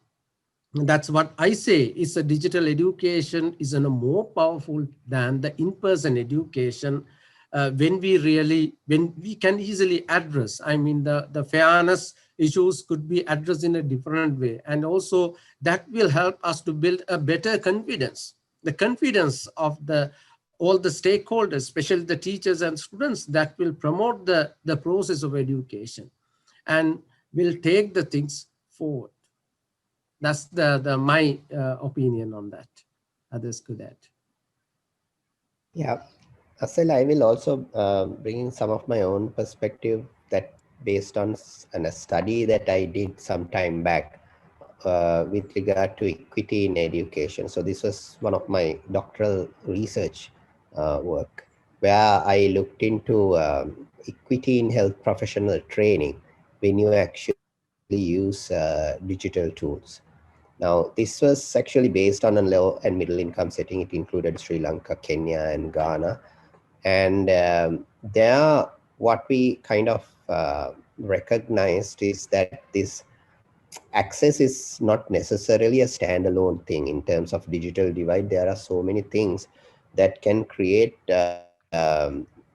that's what I say is a digital education is more powerful than the in-person education when we can easily address, I mean, the fairness issues could be addressed in a different way. And also that will help us to build a better confidence, the confidence of all the stakeholders, especially the teachers and students, that will promote the process of education and will take the things forward. That's my opinion on that. Others could add. Yeah, Asel, I will also bring in some of my own perspective that based on a study that I did some time back with regard to equity in education. So this was one of my doctoral research work where I looked into equity in health professional training when you actually use digital tools. Now, this was actually based on a low and middle income setting. It included Sri Lanka, Kenya, and Ghana. And there, what we kind of recognized is that this access is not necessarily a standalone thing in terms of digital divide. There are so many things that can create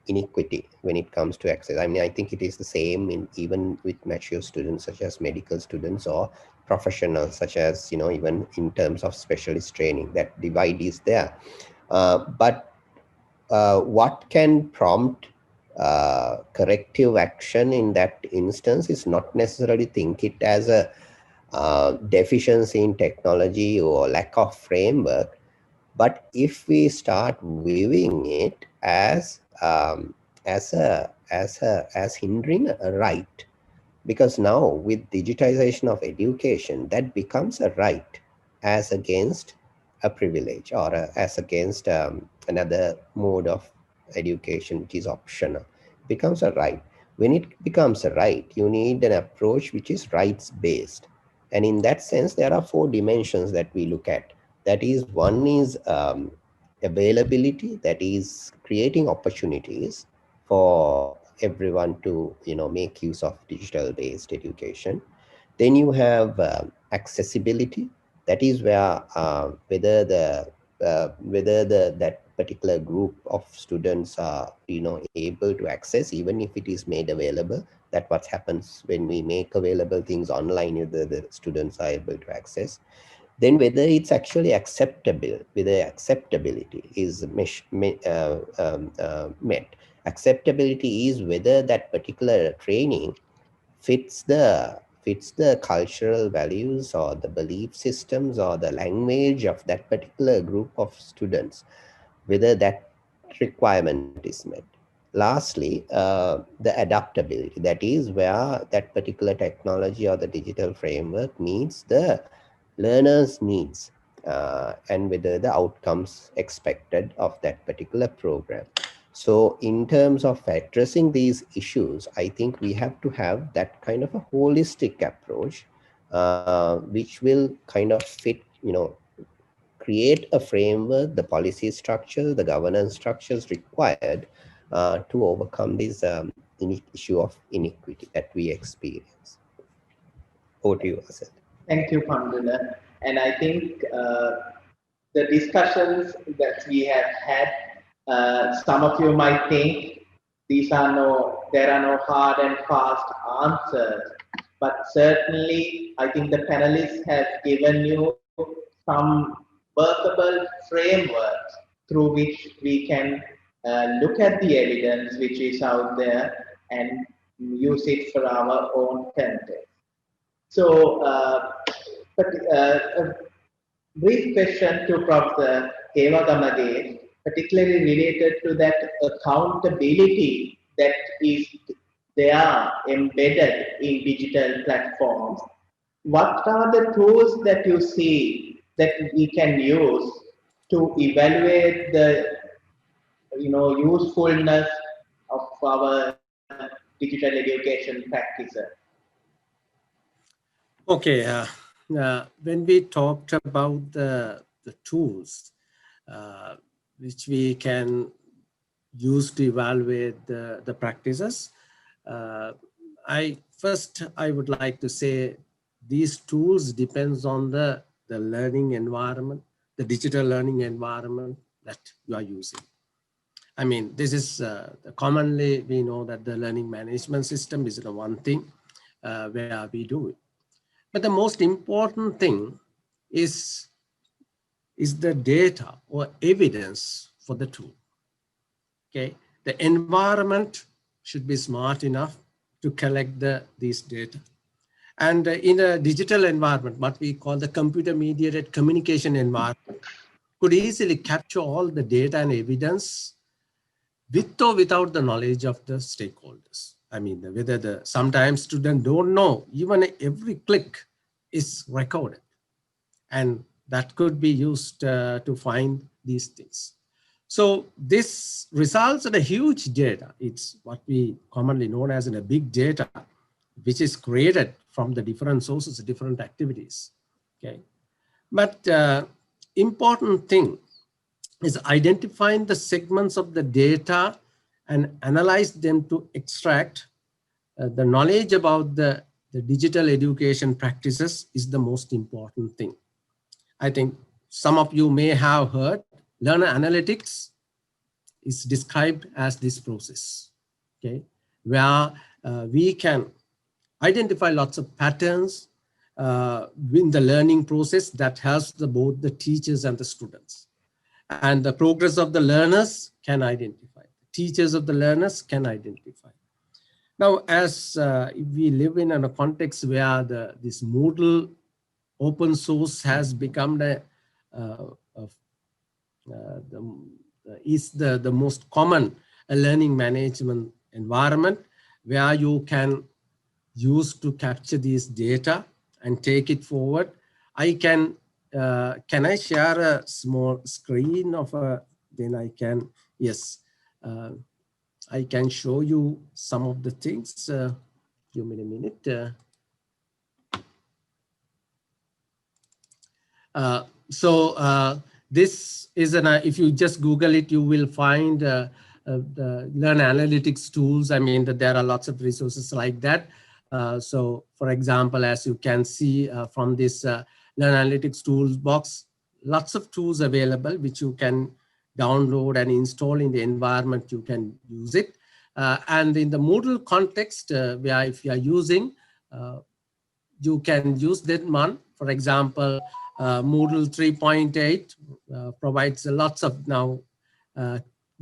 inequity when it comes to access. I mean, I think it is the same even with mature students such as medical students or professionals such as, even in terms of specialist training, that divide is there. But what can prompt corrective action in that instance is not necessarily think it as a deficiency in technology or lack of framework, but if we start viewing it as hindering a right, Because now with digitization of education, that becomes a right as against a privilege, or as against another mode of education which is optional. It becomes a right. When it becomes a right, you need an approach which is rights based. And in that sense, there are 4 dimensions that we look at. That is, one is availability, that is creating opportunities for everyone to make use of digital based education. Then you have accessibility, that is where whether that particular group of students are able to access, even if it is made available. That what happens when we make available things online, whether the students are able to access. Then whether it's actually acceptable, whether acceptability is met. Acceptability is whether that particular training fits the cultural values or the belief systems or the language of that particular group of students, whether that requirement is met. Lastly, the adaptability, that is where that particular technology or the digital framework meets the learner's needs, and whether the outcomes expected of that particular program. So in terms of addressing these issues, I think we have to have that kind of a holistic approach, which will kind of fit, create a framework, the policy structure, the governance structures required to overcome this issue of inequity that we experience. Over to you, Asad. Thank you, Pandula. And I think the discussions that we have had, some of you might think there are no hard and fast answers, but certainly I think the panelists have given you some workable frameworks through which we can look at the evidence which is out there and use it for our own context. So, a brief question to Professor Hewagamage, particularly related to that accountability that is there embedded in digital platforms. What are the tools that you see that we can use to evaluate the usefulness of our digital education practices? Okay, when we talked about the tools which we can use to evaluate the practices, I would like to say these tools depends on the learning environment, the digital learning environment that you are using. I mean, this is commonly we know that the learning management system is the one thing where we do it. But the most important thing is the data or evidence for the tool. Okay, the environment should be smart enough to collect these data. And in a digital environment, what we call the computer-mediated communication environment, could easily capture all the data and evidence with or without the knowledge of the stakeholders. I mean, whether sometimes students don't know, even every click is recorded. And that could be used to find these things. So this results in a huge data. It's what we commonly known as a big data, which is created from the different sources, different activities. Okay, but important thing is identifying the segments of the data and analyze them to extract the knowledge about the digital education practices is the most important thing. I think some of you may have heard learner analytics is described as this process, okay, where we can identify lots of patterns in the learning process that helps both the teachers and the students. And the progress of the learners can identify. Teachers of the learners can identify. Now, as we live in a context where this Moodle open source has become the most common learning management environment, where you can use to capture these data and take it forward. I can I share a small screen of a, then I can, yes, I can show you some of the things. Give me a minute. This is if you just Google it, you will find the Learn Analytics tools. I mean, that there are lots of resources like that. So for example, as you can see from this Learn Analytics tools box, lots of tools available which you can download and install in the environment. You can use it. And in the Moodle context, where if you are using, you can use that one. For example, Moodle 3.8 provides lots of now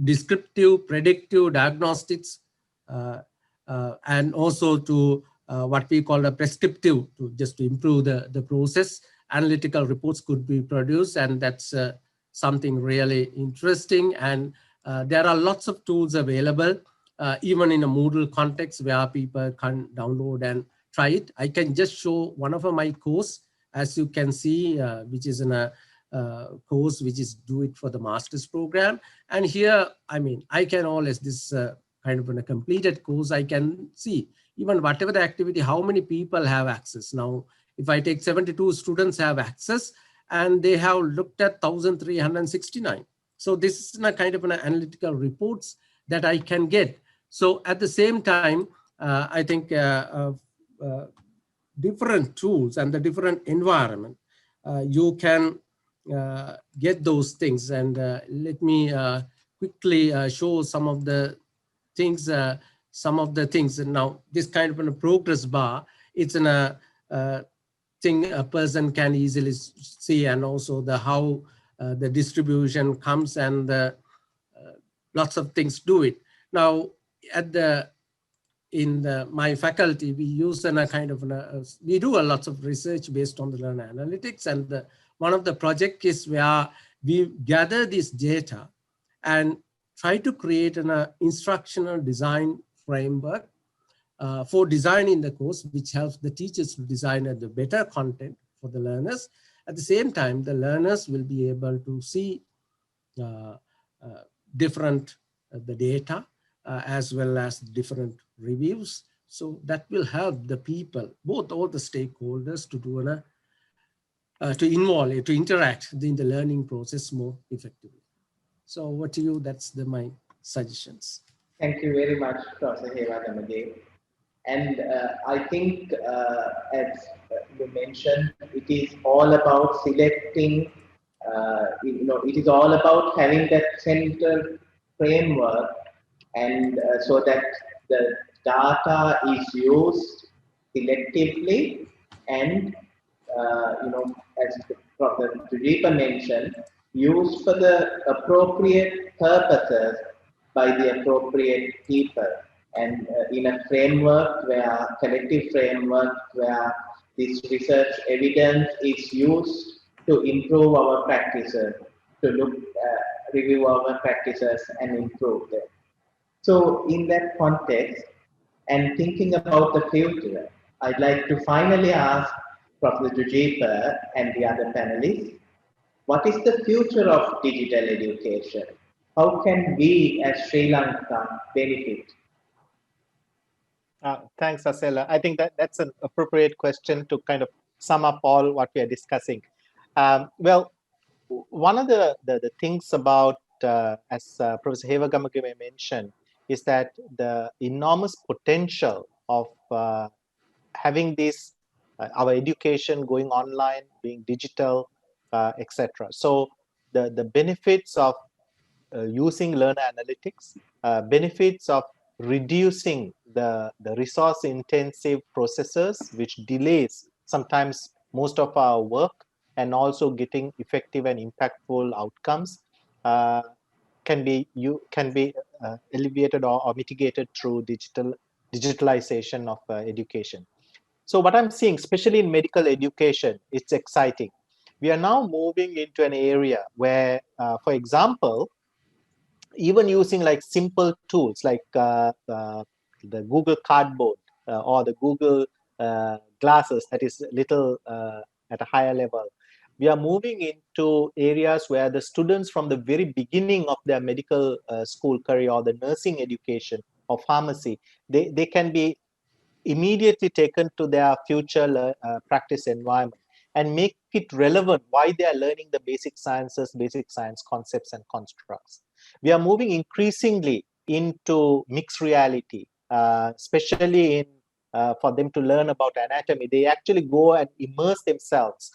descriptive, predictive diagnostics, and also to what we call a prescriptive, to just to improve the process. Analytical reports could be produced, and that's something really interesting. And there are lots of tools available, even in a Moodle context, where people can download and try it. I can just show one of my course, as you can see, which is in a course which is do it for the master's program. And here, I mean, I can always, this kind of in a completed course, I can see even whatever the activity, how many people have access. Now, if I take 72 students have access, and they have looked at 1,369. So this is a kind of an analytical reports that I can get. So at the same time, I think different tools and the different environment, you can get those things. And let me quickly show some of the things. And now this kind of a progress bar, it's in a thing a person can easily see, and also the how the distribution comes, and lots of things do it. Now at the my faculty, we use a kind of we do a lot of research based on the Learn Analytics, and one of the project is where we gather this data and try to create an instructional design framework for designing the course, which helps the teachers to design the better content for the learners. At the same time, the learners will be able to see different the data, as well as different reviews. So that will help the people, both all the stakeholders, to do to involve, to interact in the learning process more effectively. So what to you, that's my suggestions. Thank you very much, Professor Hewagamage. And I think, as you mentioned, it is all about selecting, it is all about having that central framework, and so that the data is used selectively, and, as Professor Dujeepa mentioned, used for the appropriate purposes by the appropriate people. And in a framework where, collective framework where this research evidence is used to improve our practices, to review our practices and improve them. So in that context, and thinking about the future, I'd like to finally ask Professor Dujeepa and the other panelists, what is the future of digital education? How can we as Sri Lanka benefit? Thanks, Asela. I think that's an appropriate question to kind of sum up all what we are discussing. Well, one of the things about, as Professor Hewagamage mentioned, is that the enormous potential of having this, our education going online, being digital, etc. So the benefits of using learner analytics, benefits of reducing the resource intensive processes, which delays sometimes most of our work, and also getting effective and impactful outcomes can be alleviated or mitigated through digitalization of education. So what I'm seeing, especially in medical education, it's exciting. We are now moving into an area where, for example, even using like simple tools like the Google Cardboard or the Google glasses, that is little at a higher level. We are moving into areas where the students from the very beginning of their medical school career or the nursing education or pharmacy, they can be immediately taken to their future practice environment and make it relevant why they are learning the basic sciences, basic science concepts and constructs. We are moving increasingly into mixed reality, especially in for them to learn about anatomy. They actually go and immerse themselves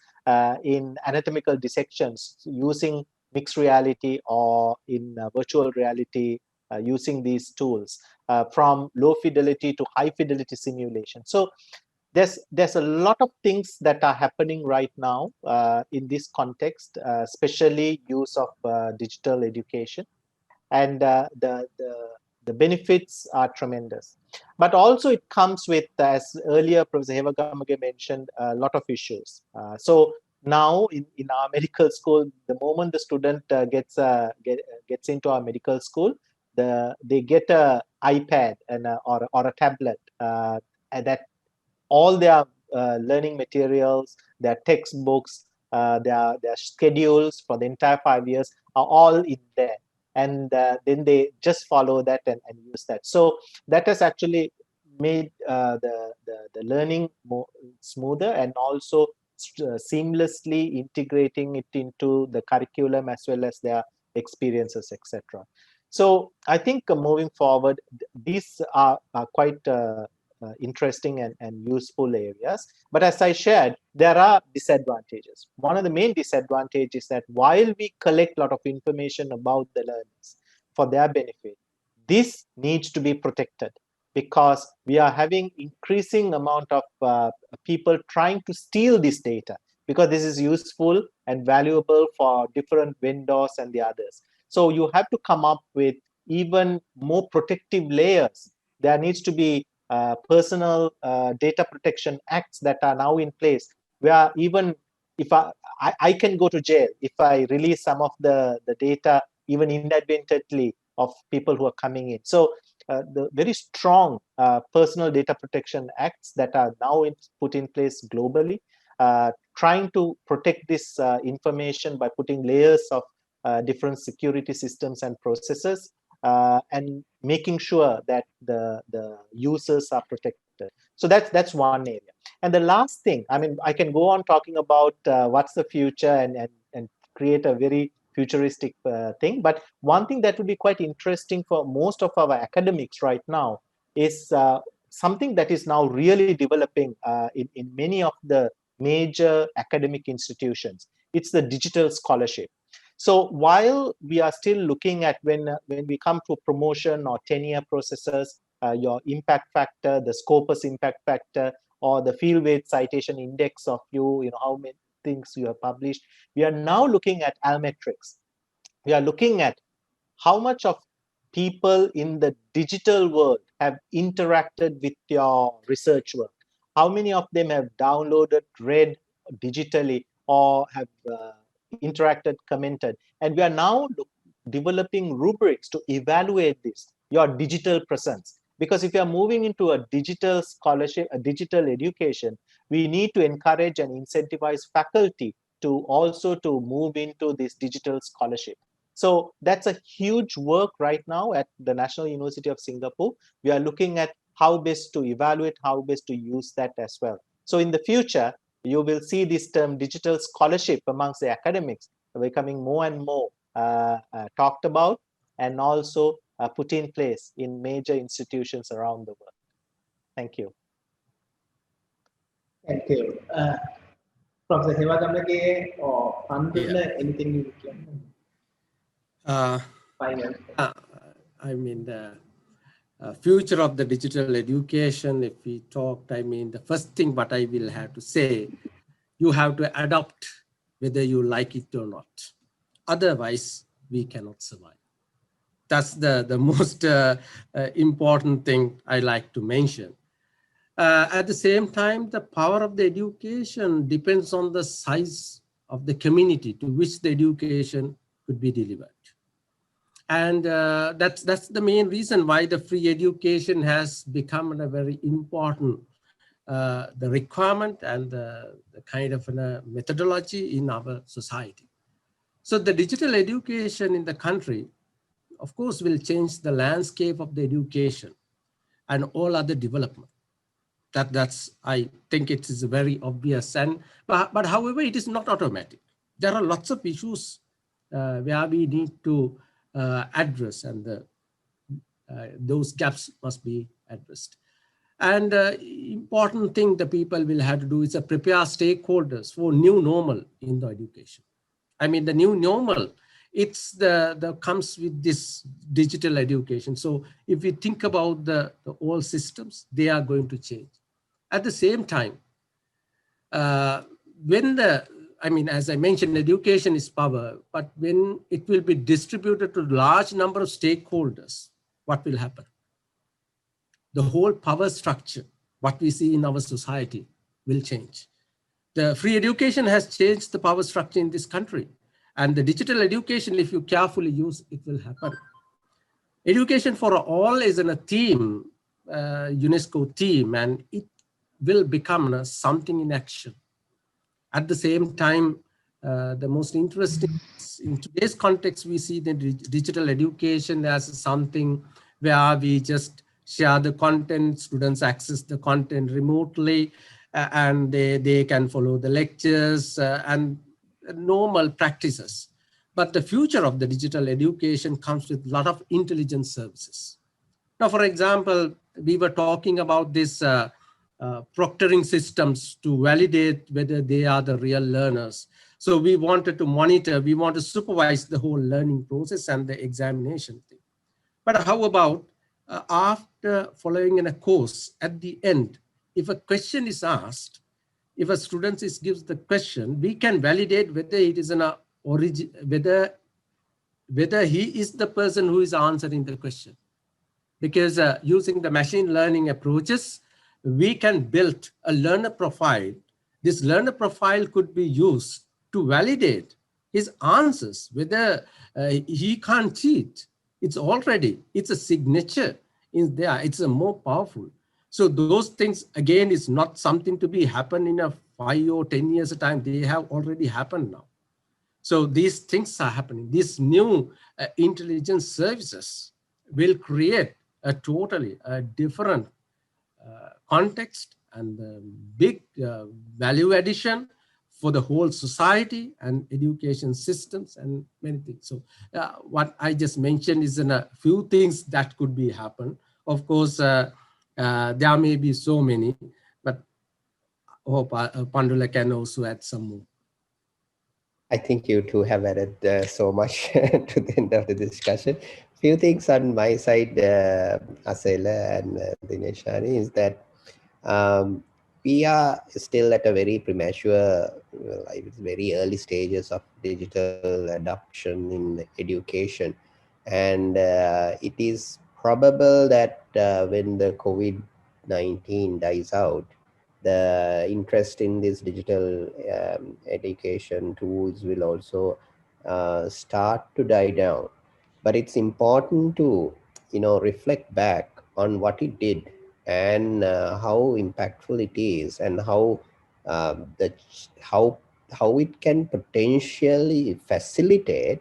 in anatomical dissections using mixed reality or in virtual reality using these tools, from low fidelity to high fidelity simulation. So there's a lot of things that are happening right now in this context, especially use of digital education, and the benefits are tremendous. But also it comes with, as earlier Professor Hewagamage mentioned, a lot of issues. So now in our medical school, the moment the student gets into our medical school, they get a iPad and or a tablet, and that all their learning materials, their textbooks, their schedules for the entire 5 years are all in there. And then they just follow that and use that. So that has actually made the learning more smoother, and also seamlessly integrating it into the curriculum as well as their experiences, etc. So I think moving forward, these are quite interesting and useful areas. But as I shared, there are disadvantages. One of the main disadvantages is that while we collect a lot of information about the learners for their benefit, this needs to be protected, because we are having increasing amount of people trying to steal this data, because this is useful and valuable for different vendors and the others. So you have to come up with even more protective layers. There needs to be personal data protection acts that are now in place, where even if I can go to jail if I release some of the data even inadvertently of people who are coming in. So the very strong personal data protection acts that are now put in place globally, trying to protect this information by putting layers of different security systems and processes, and making sure that the users are protected. So that's one area. And the last thing, I mean, I can go on talking about what's the future and create a very futuristic thing. But one thing that would be quite interesting for most of our academics right now is something that is now really developing in many of the major academic institutions. It's the digital scholarship. So while we are still looking at when we come to promotion or tenure processes, your impact factor, the Scopus impact factor, or the field weight citation index of you know, how many things you have published, we are now looking at Almetrics. We are looking at how much of people in the digital world have interacted with your research work. How many of them have downloaded, read digitally, or have interacted, commented. And we are now developing rubrics to evaluate this, your digital presence. Because if you are moving into a digital scholarship, a digital education, we need to encourage and incentivize faculty to also to move into this digital scholarship. So that's a huge work right now at the National University of Singapore. We are looking at how best to evaluate, how best to use that as well. So in the future, you will see this term digital scholarship amongst the academics becoming more and more talked about, and also put in place in major institutions around the world. Thank you. Thank you. Professor Hewagamage or Hamdulillah, anything you can? Final. I mean, the future of the digital education, if we talked, I mean, the first thing what I will have to say, you have to adopt whether you like it or not. Otherwise, we cannot survive. That's the most important thing I like to mention. At the same time, the power of the education depends on the size of the community to which the education could be delivered. And that's the main reason why the free education has become a very important the requirement and the kind of methodology in our society. So the digital education in the country, of course, will change the landscape of the education and all other development. That's I think it is very obvious. And but however, it is not automatic. There are lots of issues where we need to address, and those gaps must be addressed. And important thing the people will have to do is prepare stakeholders for new normal in the education. I mean, the new normal, it's the comes with this digital education. So if we think about the old systems, they are going to change. At the same time, when I mean, as I mentioned, education is power, but when it will be distributed to large number of stakeholders, what will happen? The whole power structure, what we see in our society, will change. The free education has changed the power structure in this country. And the digital education, if you carefully use, it will happen. Education for all is in a theme, UNESCO theme, and it will become something in action. At the same time, the most interesting in today's context, we see the digital education as something where we just share the content, students access the content remotely, and they can follow the lectures and normal practices. But the future of the digital education comes with a lot of intelligence services. Now, for example, we were talking about this proctoring systems to validate whether they are the real learners. So we wanted to monitor, we want to supervise the whole learning process and the examination thing. But how about after following in a course, at the end, if a question is asked, if a student gives the question, we can validate whether it is an origin, whether he is the person who is answering the question. Because using the machine learning approaches, we can build a learner profile. This learner profile could be used to validate his answers, whether he can't cheat. It's a signature in there. It's a more powerful. So those things, again, is not something to be happen in a 5 or 10 years time. They have already happened now. So these things are happening. These new intelligence services will create a totally different context and big value addition for the whole society and education systems and many things. So what I just mentioned is a few things that could be happen. Of course, there may be so many, but I hope Pandula can also add some more. I think you two have added so much to the end of the discussion. Few things on my side, Asela and Dineshani, is that we are still at a very premature, very early stages of digital adoption in education. And it is probable that when the COVID-19 dies out, the interest in these digital education tools will also start to die down. But it's important to, reflect back on what it did and how impactful it is, and how how it can potentially facilitate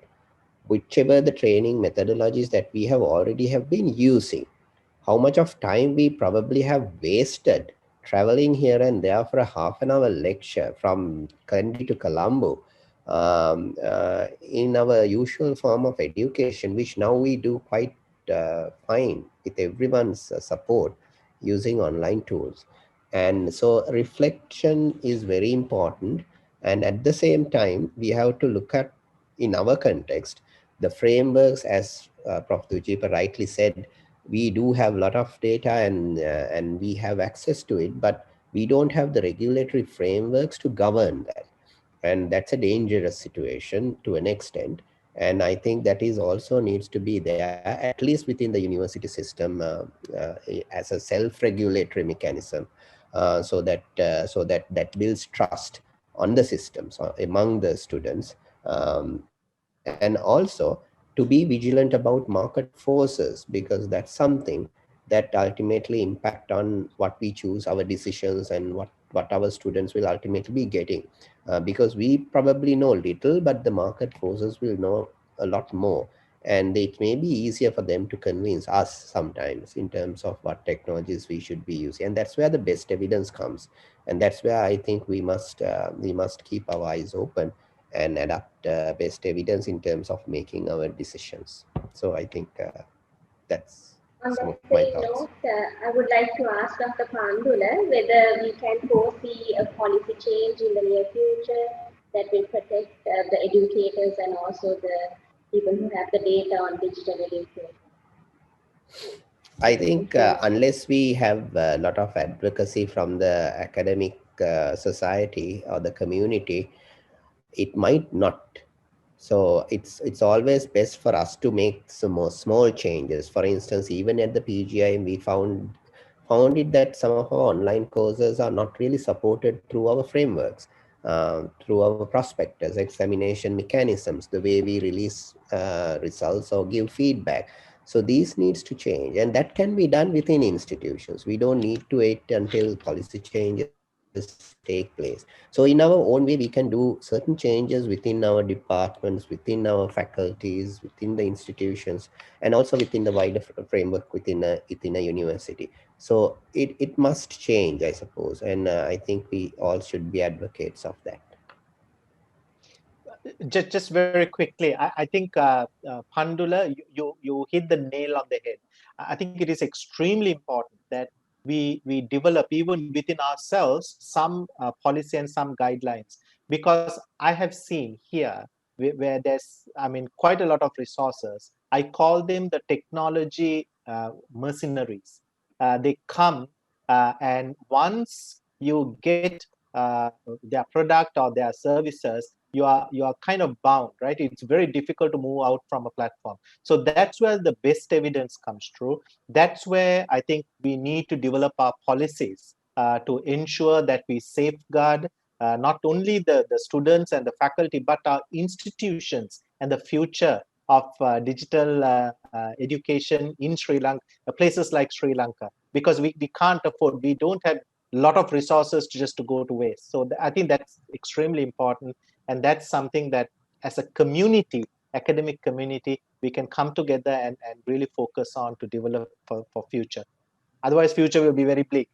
whichever the training methodologies that we have been using. How much of time we probably have wasted traveling here and there for a half an hour lecture from Kandy to Colombo, in our usual form of education, which now we do quite fine with everyone's support using online tools. And so reflection is very important. And at the same time, we have to look at, in our context, the frameworks, as Prof. Dujeepa rightly said. We do have a lot of data and we have access to it, but we don't have the regulatory frameworks to govern that. And that's a dangerous situation to an extent. And I think that is also needs to be there, at least within the university system, as a self-regulatory mechanism, so that builds trust on the systems among the students, and also to to be vigilant about market forces, because that's something that ultimately impact on what we choose, our decisions, and what our students will ultimately be getting. Because we probably know little, but the market forces will know a lot more. And it may be easier for them to convince us sometimes in terms of what technologies we should be using. And that's where the best evidence comes. And that's where I think we must keep our eyes open and adapt best evidence in terms of making our decisions. So I think that's On some that of my same thoughts. note, I would like to ask Dr. Pandula whether we can foresee a policy change in the near future that will protect the educators and also the people who have the data on digital education. I think unless we have a lot of advocacy from the academic society or the community, it might not. So it's always best for us to make some more small changes. For instance, even at the PGI, we found it that some of our online courses are not really supported through our frameworks, through our prospectus, examination mechanisms, the way we release results or give feedback. So these needs to change, and that can be done within institutions. We don't need to wait until policy changes take place. So in our own way, we can do certain changes within our departments, within our faculties, within the institutions, and also within the wider framework within a university. So it must change, I suppose, and I think we all should be advocates of that. Just very quickly, I think Pandula, you hit the nail on the head. I think it is extremely important that we develop even within ourselves some policy and some guidelines, because I have seen here where there's, I mean, quite a lot of resources. I call them the technology mercenaries. They come and once you get their product or their services, you are kind of bound, right? It's very difficult to move out from a platform. So that's where the best evidence comes through. That's where I think we need to develop our policies to ensure that we safeguard not only the students and the faculty, but our institutions and the future of digital education in Sri Lanka, places like Sri Lanka, because we can't afford, we don't have a lot of resources to go to waste. So I think that's extremely important. And that's something that as a community, academic community, we can come together and really focus on to develop for future. Otherwise, future will be very bleak.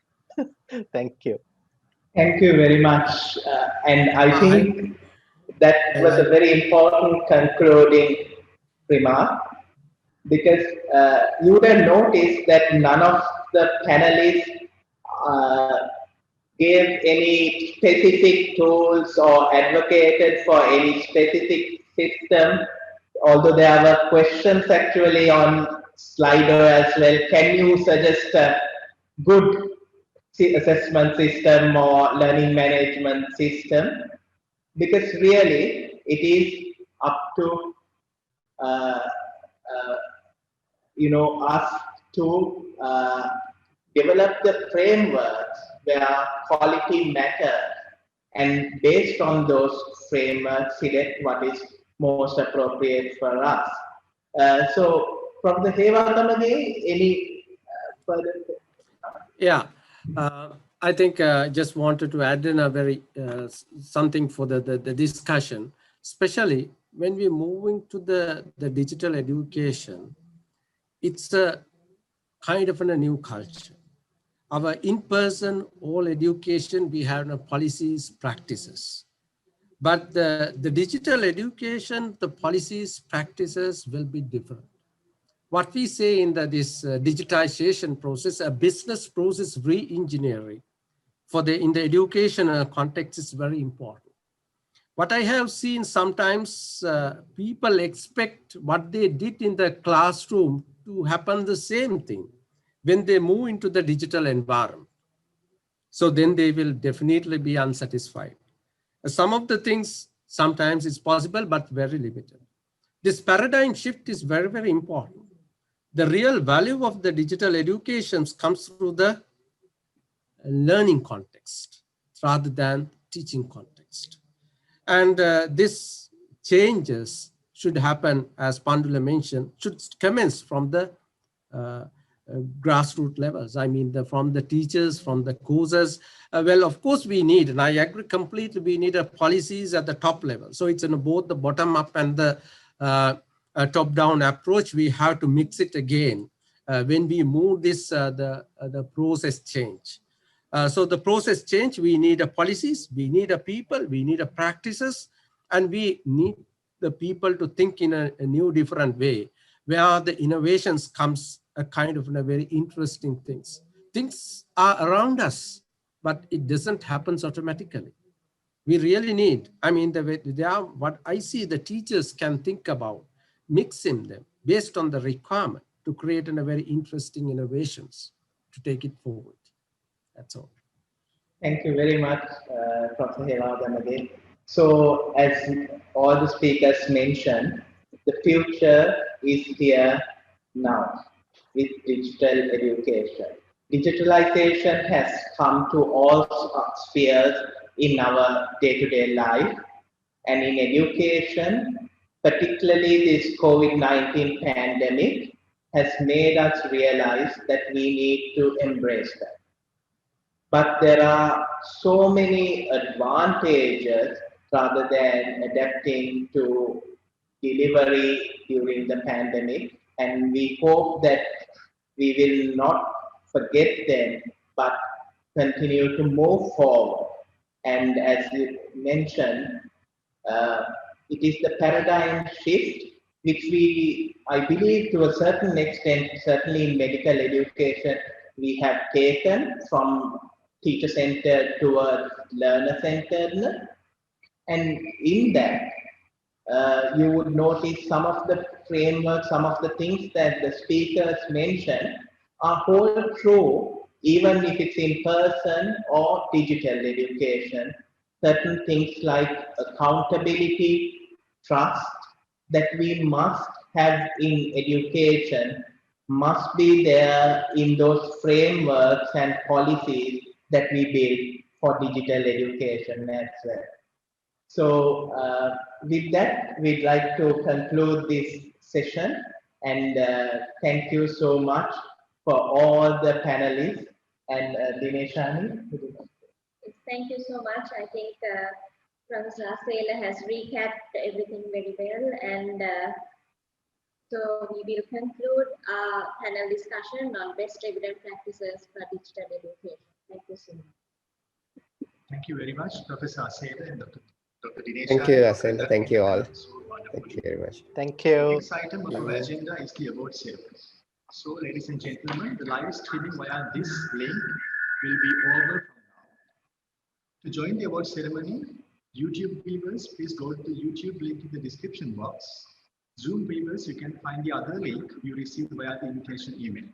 Thank you. Thank you very much. And I think that was a very important concluding remark, because you would have noticed that none of the panelists gave any specific tools or advocated for any specific system, although there were questions actually on Slido as well. Can you suggest a good assessment system or learning management system? Because really it is up to us to develop the frameworks where quality matters, and based on those frameworks, select what is most appropriate for us. So, from the Hewagamage, any further? Yeah, I think just wanted to add in a very something for the discussion, especially when we're moving to the digital education. It's a kind of a new culture. Our in-person all education, we have policies, practices. But the digital education, the policies, practices will be different. What we say in this digitization process, a business process re-engineering in the education context is very important. What I have seen sometimes people expect what they did in the classroom to happen the same thing when they move into the digital environment. So then they will definitely be unsatisfied. Some of the things sometimes is possible, but very limited. This paradigm shift is very, very important. The real value of the digital education comes through the learning context rather than teaching context. And this changes should happen, as Pandula mentioned, should commence from the grassroots levels. I mean, from the teachers, from the courses. Well, of course we need, and I agree completely, we need policies at the top level. So it's in both the bottom up and the top down approach. We have to mix it again when we move this, the process change. So the process change, we need policies, we need people, we need practices, and we need the people to think in a new, different way, where the innovations comes a kind of a very interesting things. Things are around us, but it doesn't happen automatically. We really need, I mean, what I see the teachers can think about, mixing them based on the requirement to create a very interesting innovations to take it forward. That's all. Thank you very much, Professor Hewagamage. So, as all the speakers mentioned, the future is here now with digital education. Digitalization has come to all spheres in our day-to-day life, and in education, particularly this COVID-19 pandemic has made us realize that we need to embrace that. But there are so many advantages rather than adapting to delivery during the pandemic, and we hope that we will not forget them but continue to move forward. And as you mentioned, it is the paradigm shift which I believe to a certain extent, certainly in medical education, we have taken from teacher-centered towards learner-centeredness. And in that, you would notice some of the frameworks, some of the things that the speakers mentioned are hold true, even if it's in person or digital education. Certain things like accountability, trust that we must have in education must be there in those frameworks and policies that we build for digital education as well. So with that, we'd like to conclude this session, and thank you so much for all the panelists. And Dineshani. Thank you so much. I think Professor Asela has recapped everything very well, and so we will conclude our panel discussion on best evidence practices for digital education. Thank you so much. Thank you very much, Professor Asela and Dr. Dinesh. Thank you, Asela. Thank you all. Thank you very much. Thank you. The next item of our agenda is the award ceremony. So, ladies and gentlemen, the live streaming via this link will be over from now. To join the award ceremony, YouTube viewers, please go to the YouTube link in the description box. Zoom viewers, you can find the other link you received via the invitation email.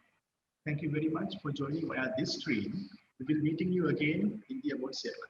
Thank you very much for joining via this stream. We will be meeting you again in the award ceremony.